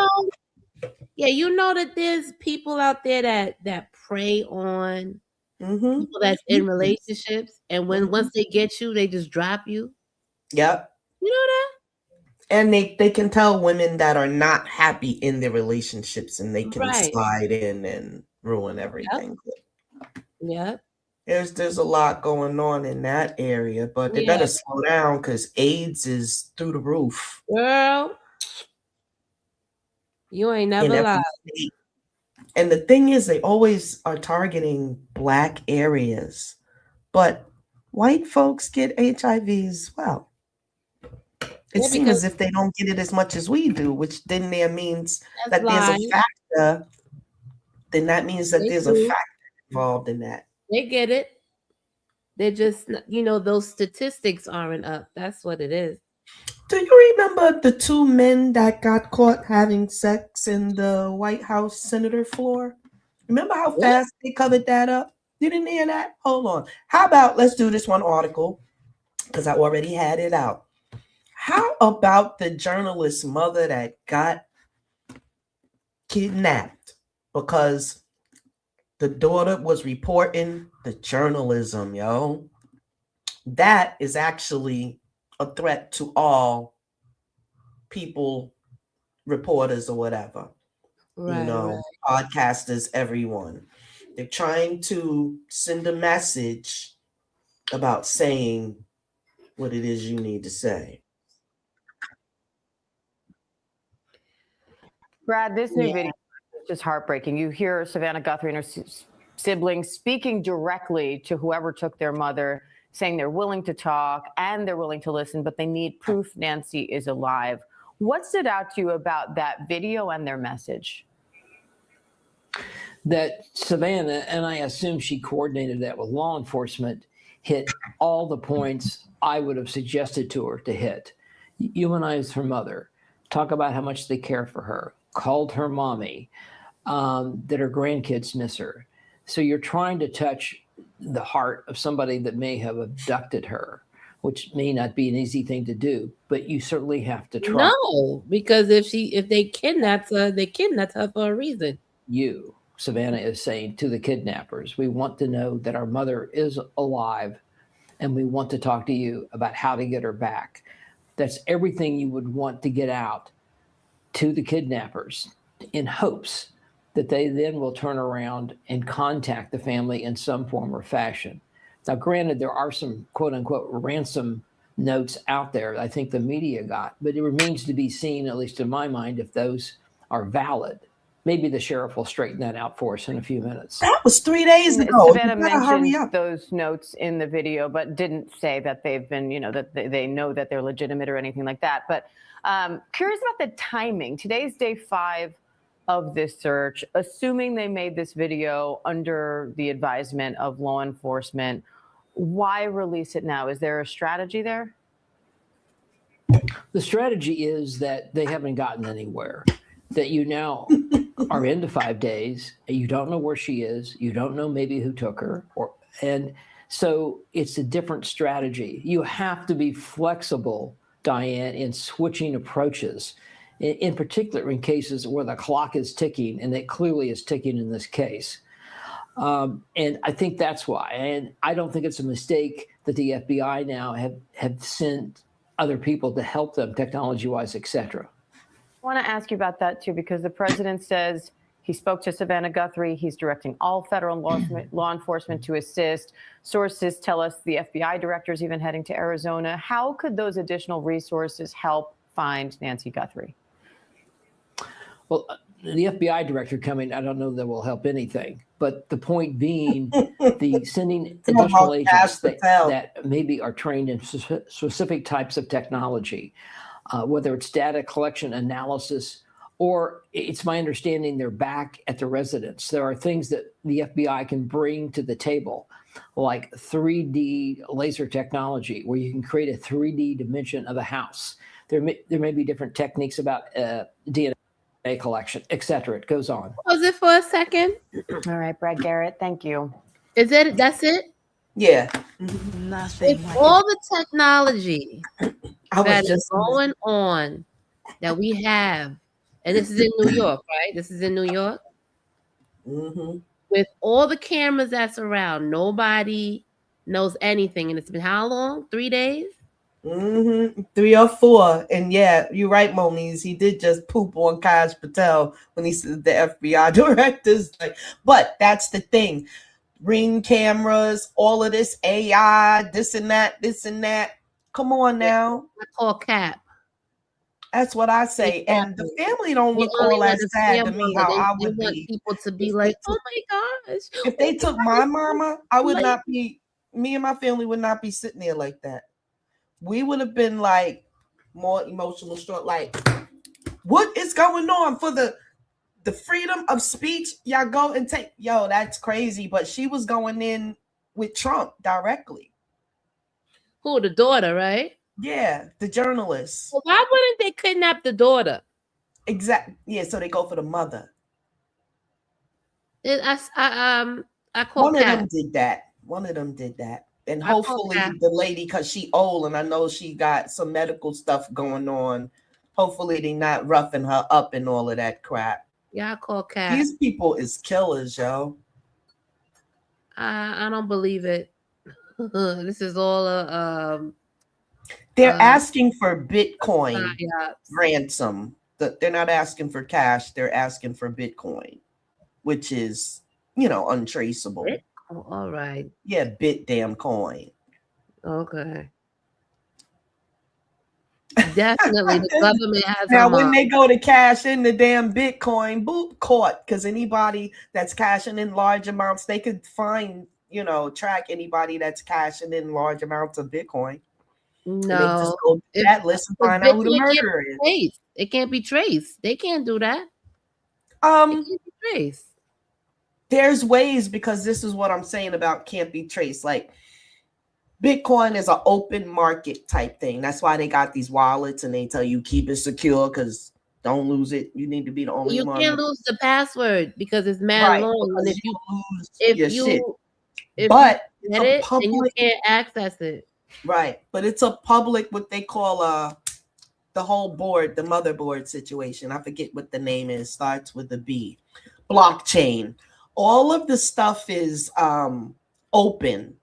Yeah, that there's people out there that prey on people that's in relationships, and once they get you, they just drop you. Yep. You know that? And they can tell women that are not happy in their relationships, and they can slide in and ruin everything. Yep. There's a lot going on in that area, but they better slow down because AIDS is through the roof. Girl. You ain't never lied. And the thing is, they always are targeting Black areas, but white folks get HIV as well. It seems as if they don't get it as much as we do, which then there means that there's a factor. Then that means that there's a factor involved in that. They get it. They're just, those statistics aren't up. That's what it is. Do you remember the two men that got caught having sex in the White House senator floor? Remember how fast they covered that up? You didn't hear that? Hold on. How about let's do this one article because I already had it out. How about the journalist's mother that got kidnapped because the daughter was reporting the journalism, yo? That is actually a threat to all people, reporters or whatever, podcasters, everyone. They're trying to send a message about saying what it is you need to say. Brad, this new video is just heartbreaking. You hear Savannah Guthrie and her siblings speaking directly to whoever took their mother, saying they're willing to talk and they're willing to listen, but they need proof Nancy is alive. What stood out to you about that video and their message? That Savannah, and I assume she coordinated that with law enforcement, hit all the points I would have suggested to her to hit. Humanize her mother, talk about how much they care for her, called her mommy, that her grandkids miss her. So you're trying to touch the heart of somebody that may have abducted her which may not be an easy thing to do, but you certainly have to try. No, because if they kidnapped her, they kidnapped her for a reason. You, Savannah, is saying to the kidnappers, we want to know that our mother is alive, and we want to talk to you about how to get her back. That's everything you would want to get out to the kidnappers in hopes that they then will turn around and contact the family in some form or fashion. Now, granted, there are some quote unquote ransom notes out there I think the media got, but it remains to be seen, at least in my mind, if those are valid. Maybe the sheriff will straighten that out for us in a few minutes. That was 3 days ago. Savannah mentioned those notes in the video, but didn't say that they've been, that they know that they're legitimate or anything like that. But curious about the timing. Today's day 5 of this search, assuming they made this video under the advisement of law enforcement. Why release it now? Is there a strategy there? The strategy is that they haven't gotten anywhere, that you now are into 5 days, and you don't know where she is, you don't know maybe who took her, and so it's a different strategy. You have to be flexible, Diane, in switching approaches, in particular in cases where the clock is ticking, and it clearly is ticking in this case. And I think that's why. And I don't think it's a mistake that the FBI now have sent other people to help them technology-wise, et cetera. I want to ask you about that, too, because the president says he spoke to Savannah Guthrie. He's directing all federal law enforcement to assist. Sources tell us the FBI director is even heading to Arizona. How could those additional resources help find Nancy Guthrie? Well, the FBI director coming, I don't know that will help anything. But the point being, the sending additional agents that maybe are trained in specific types of technology, whether it's data collection, analysis, or it's my understanding they're back at the residence. There are things that the FBI can bring to the table, like 3D laser technology, where you can create a 3D dimension of a house. There may be different techniques about DNA collection, et cetera. It goes on. Was it for a second? All right, Brad Garrett, thank you. Is it? That's it? Yeah. Nothing. With all the technology that is going on that we have, and this is in New York, right? This is in New York. Mm-hmm. With all the cameras that's around, nobody knows anything. And it's been how long? 3 days? 3 or 4. And yeah, you're right, Moniz. He did just poop on Kaj Patel when he said the FBI directors. But that's the thing. Ring cameras, all of this AI, this and that. Come on now. I call cap. That's what I say. And the family don't look all that sad to me how I would be. Want people to be like, oh my gosh. If they took my mama, I would not be, me and my family would not be sitting there like that. We would have been like more emotional, strong. Like, what is going on for the freedom of speech? Y'all go and take, that's crazy. But she was going in with Trump directly. Who, the daughter, right? Yeah, the journalist. Well, why wouldn't they kidnap the daughter? Exactly. Yeah, so they go for the mother. I call One of them did that. And hopefully the lady, because she old and I know she got some medical stuff going on. Hopefully they not roughing her up and all of that crap. Yeah, I call Cat. These people is killers, yo. I don't believe it. This is all they're asking for Bitcoin ransom. They're not asking for cash. They're asking for Bitcoin, which is, untraceable. Oh, all right. Yeah, damn coin. Okay. Definitely, the government has. Now, when they go to cash in the damn Bitcoin, boop, caught. Because anybody that's cashing in large amounts, they could find, track anybody that's cashing in large amounts of Bitcoin. No, just go to that list and find out who the murderer is. It can't be traced. They can't do that. It can't be traced. There's ways, because this is what I'm saying about can't be traced. Like, Bitcoin is an open market type thing. That's why they got these wallets and they tell you keep it secure because don't lose it. You need to be the only one. You can't lose the password because it's mad long. And if you lose your shit. If but you get it, then you can't access it. Right. But it's a public, what they call the whole board, the motherboard situation. I forget what the name is. Starts with a B. Blockchain. All of the stuff is open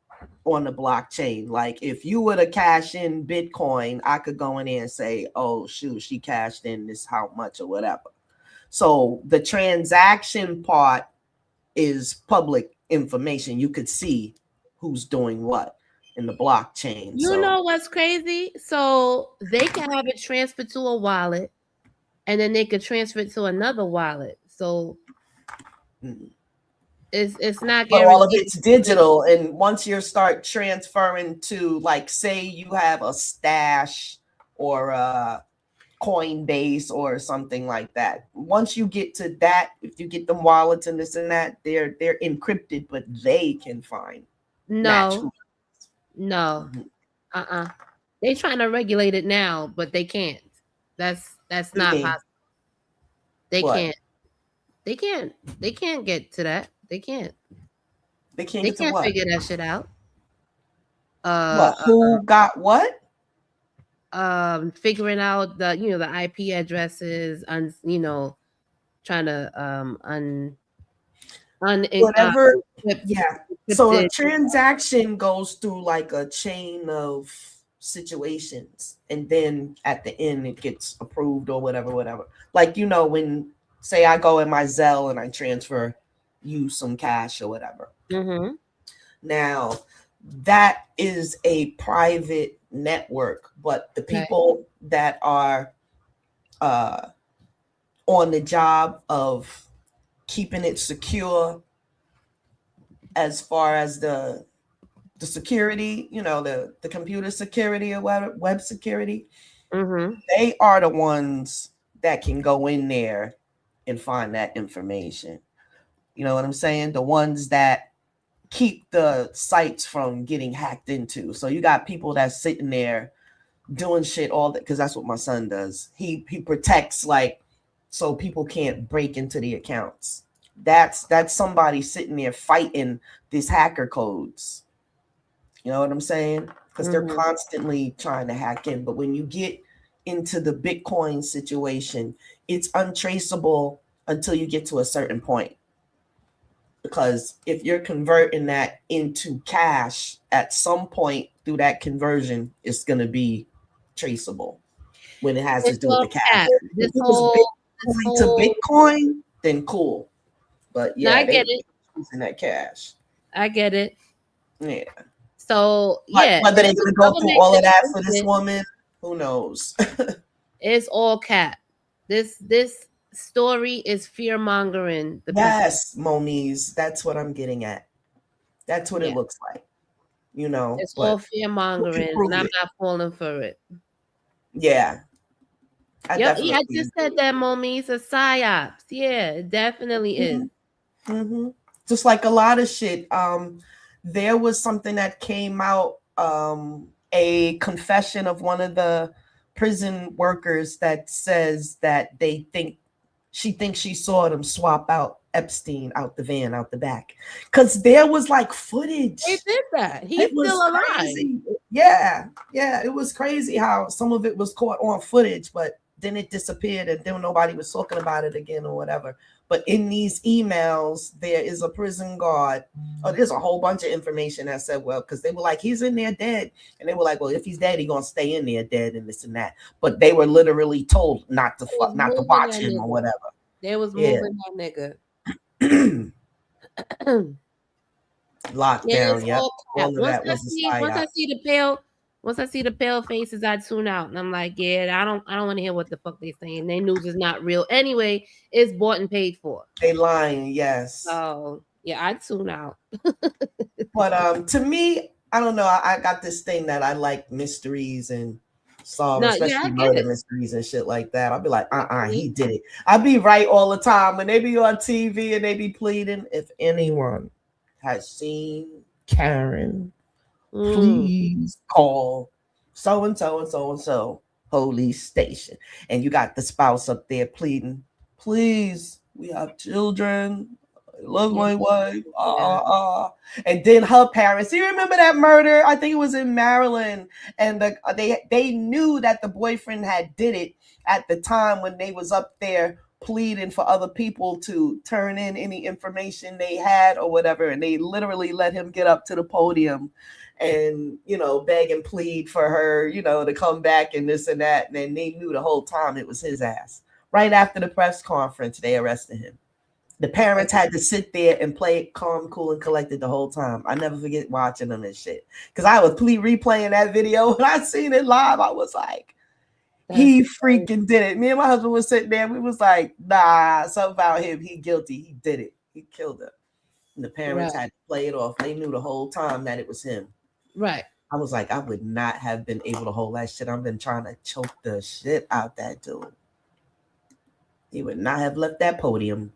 on the blockchain. Like if you were to cash in Bitcoin, I could go in there and say, oh shoot, she cashed in this how much or whatever. So the transaction part is public information. You could see who's doing what in the blockchain. You know what's crazy? So they can have it transferred to a wallet, and then they could transfer it to another wallet. So it's not but all of guaranteed. it's digital, and once you start transferring to, like, say you have a Stash or a Coinbase or something like that, once you get to that, if you get them wallets and this and that, they're encrypted, but they can find No. They trying to regulate it now, but they can't. That's not possible. They can't. They can't get to that. They can't. They can't figure that shit out. Who got what? Figuring out the the IP addresses, and trying to whatever. Yeah. So a transaction goes through like a chain of situations, and then at the end it gets approved or whatever. Like, when say I go in my Zelle and I transfer you some cash or whatever. Mm-hmm. Now that is a private network, but the people that are on the job of keeping it secure, as far as the security, the computer security or web security, they are the ones that can go in there and find that information. You know what I'm saying? The ones that keep the sites from getting hacked into. So you got people that's sitting there doing shit all that, because that's what my son does. He protects, like, so people can't break into the accounts. That's somebody sitting there fighting these hacker codes. You know what I'm saying? Because they're constantly trying to hack in. But when you get into the Bitcoin situation, it's untraceable until you get to a certain point. Because if you're converting that into cash, at some point through that conversion, it's going to be traceable when it has to do with the cash. If it was Bitcoin to Bitcoin, then cool. But yeah, I get it. Using that cash. I get it. Yeah. So whether they're gonna go through all of that for this woman, who knows? It's all cap. This story is fear mongering. Yes, Moniz, that's what I'm getting at. That's what it looks like. It's all fear mongering, and I'm not falling for it. Yeah. I just said that, Momi. It's a psyops. Yeah, it definitely is. Just like a lot of shit. There was something that came out, a confession of one of the prison workers that says that she thinks she saw them swap out Epstein out the van, out the back. Because there was like footage. They did that. He's still alive. Crazy. Yeah. It was crazy how some of it was caught on footage, but then it disappeared and then nobody was talking about it again or whatever. But in these emails, there is a prison guard. Oh, there's a whole bunch of information that said, well, because they were like, he's in there dead. And they were like, well, if he's dead, he's going to stay in there dead and this and that. But they were literally told not to watch him or whatever. They was moving that nigga. Lockdown, yeah. Once I see the pale faces, I tune out, and I'm like, yeah, I don't want to hear what the fuck they saying. Their news is not real. Anyway, it's bought and paid for. They lying, yes. So yeah, I tune out. But to me, I don't know. I got this thing that I like mysteries and especially murder mysteries and shit like that. I'll be like, he did it. I'll be right all the time when they be on TV and they be pleading. If anyone has seen Karen, please call so and so and so and so police station. And you got the spouse up there pleading, please, we have children. Look my wife. And then her parents. You remember that murder? I think it was in Maryland. And they knew that the boyfriend had did it at the time when they was up there pleading for other people to turn in any information they had or whatever. And they literally let him get up to the podium and, beg and plead for her, to come back and this and that. And then they knew the whole time it was his ass. Right after the press conference, they arrested him. The parents had to sit there and play it calm, cool, and collected the whole time. I never forget watching them and shit. Because I was replaying that video. When I seen it live, I was like, he freaking did it. Me and my husband was sitting there. We was like, nah, something about him. He guilty. He did it. He killed her. And the parents had to play it off. They knew the whole time that it was him. Right. I was like, I would not have been able to hold that shit. I've been trying to choke the shit out that dude. He would not have left that podium.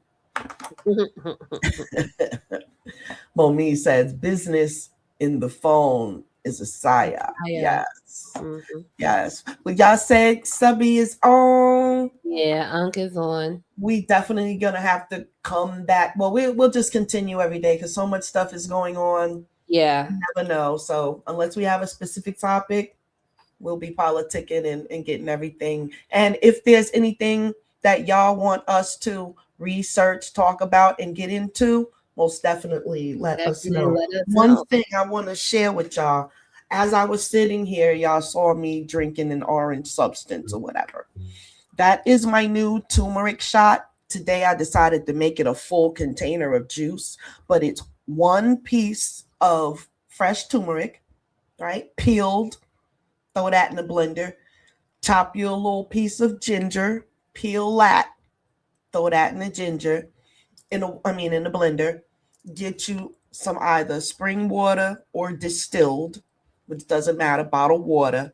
Monique says, business in the phone is a psyop. Yes. Mm-hmm. Yes. Well, y'all said Subby is on. Yeah, Unc is on. We definitely gonna have to come back. Well, we'll just continue every day because so much stuff is going on. Yeah. You never know. So unless we have a specific topic, we'll be politicking and getting everything. And if there's anything that y'all want us to research, talk about, and get into, most definitely let us know. One thing I want to share with y'all, as I was sitting here, y'all saw me drinking an orange substance or whatever. That is my new turmeric shot. Today I decided to make it a full container of juice, but it's one piece of fresh turmeric, right? Peeled, throw that in the blender, chop you a little piece of ginger, peel that, throw that in the ginger, in the blender. Get you some either spring water or distilled, which doesn't matter, bottled water,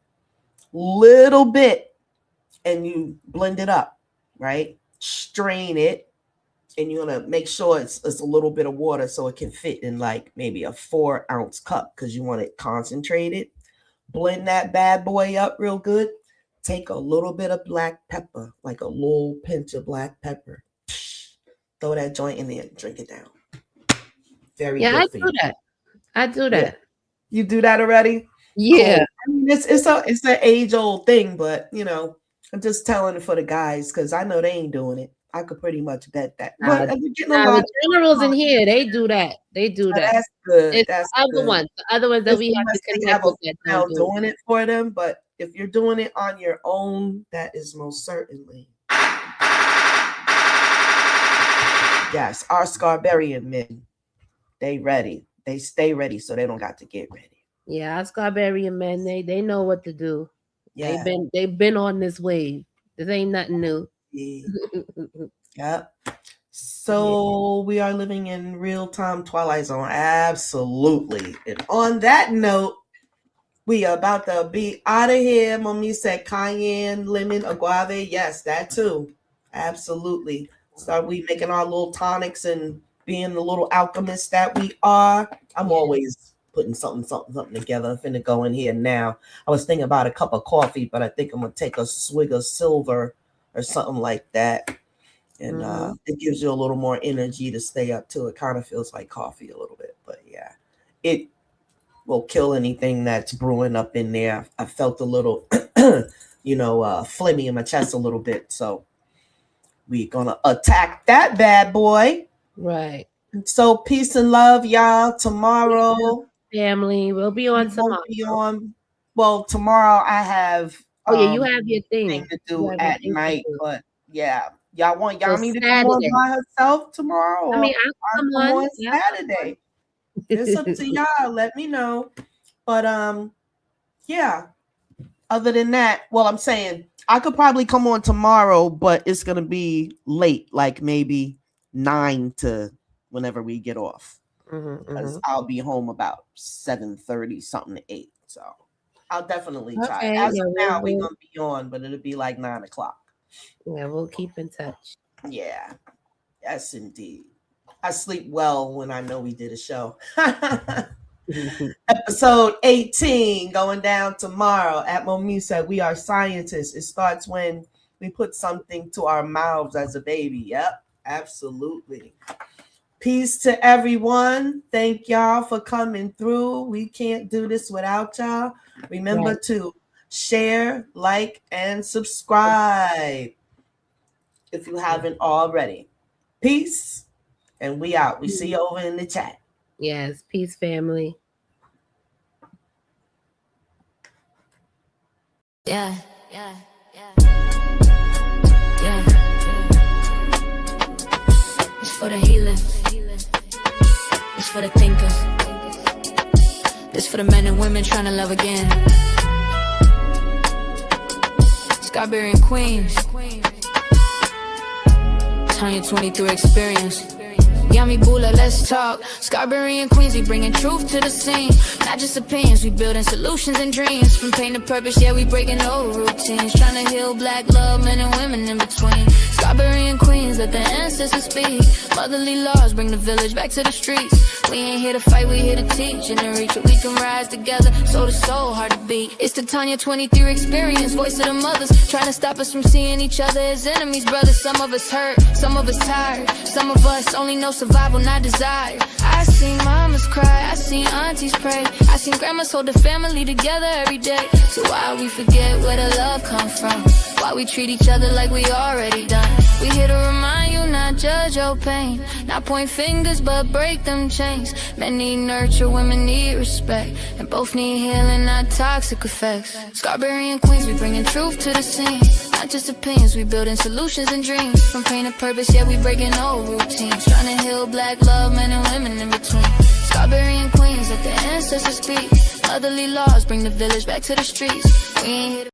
little bit, and you blend it up, right? Strain it, and you're gonna make sure it's a little bit of water so it can fit in like maybe a 4-ounce cup because you want it concentrated. Blend that bad boy up real good. Take a little bit of black pepper, like a little pinch of black pepper. Throw that joint in there and drink it down. Very good. I do that. I do that. Yeah. You do that already? Yeah. Cool. I mean, it's an age-old thing, but I'm just telling it for the guys because I know they ain't doing it. I could pretty much bet that. But the generals in here, they do that. They do that. That's good. It's that's the other good. ones. The other ones that we have to connect with that now doing it for them, but if you're doing it on your own, that is most certainly. Yes, our Scarberian men, they ready. They stay ready so they don't got to get ready. Yeah, our Scarberian men, they know what to do. Yeah. They've been on this wave. This ain't nothing new. Yeah. So we are living in real-time Twilight Zone. Absolutely. And on that note, we are about to be out of here. Mommy said cayenne, lemon, agave. Yes, that too. Absolutely. Start we making our little tonics and being the little alchemist that we are. I'm always putting something together. I'm finna go in here now. I was thinking about a cup of coffee, but I think I'm gonna take a swig of silver or something like that. And it gives you a little more energy to stay up to. It kind of feels like coffee a little bit, but yeah, it will kill anything that's brewing up in there. I felt a little, phlegmy in my chest a little bit. So we're gonna attack that bad boy. Right. So peace and love, y'all. Tomorrow, family, we'll be on tomorrow. Well, tomorrow I have. You have your thing to do at night, but yeah. Y'all want Yammi to come on by herself tomorrow? I mean, I'll come on Saturday. It's up to y'all. Let me know. But yeah. Other than that, well, I'm saying I could probably come on tomorrow, but it's gonna be late, like maybe 9 to whenever we get off. Because I'll be home about 7:30, something to 8. So I'll definitely try. As of now, we're gonna be on, but it'll be like 9 o'clock. Yeah, we'll keep in touch. Yeah. Yes, indeed. I sleep well when I know we did a show. Episode 18 going down tomorrow at Momisa. We are scientists. It starts when we put something to our mouths as a baby. Yep, absolutely. Peace to everyone. Thank y'all for coming through. We can't do this without y'all. Remember to share, like, and subscribe if you haven't already. Peace, and we out. We see you over in the chat. Yes, peace, family. Yeah. It's for the healers. It's for the thinkers. It's for the men and women trying to love again. Scarberian Queens. Tonya 23 experience. Yammi Bulah, let's talk. Scarberian Queens, we bringing truth to the scene. Not just opinions, we building solutions and dreams. From pain to purpose, yeah, we breaking old routines. Trying to heal black love, men and women in between. Scarberian Queens, let the ancestors speak. Motherly laws bring the village back to the streets. We ain't here to fight, we here to teach and to reach where we can rise together, soul to soul, heart to beat. It's the Tonya 23 experience, voice of the mothers, trying to stop us from seeing each other as enemies, brothers. Some of us hurt, some of us tired, some of us only know survival, not desire. I seen mamas cry, I seen aunties pray, I seen grandmas hold the family together every day. So why we forget where the love come from? Why we treat each other like we already done? We here to remind you, not judge your pain, not point fingers but break them chains. Men need nurture, women need respect, and both need healing, not toxic effects. Scarberian Queens, we bringing truth to the scene. Not just opinions, we building solutions and dreams. From pain to purpose, yeah, we breaking old routines. Trying to heal black love, men and women in between. Scarberian Queens, let the ancestors speak. Motherly laws bring the village back to the streets. We ain't here to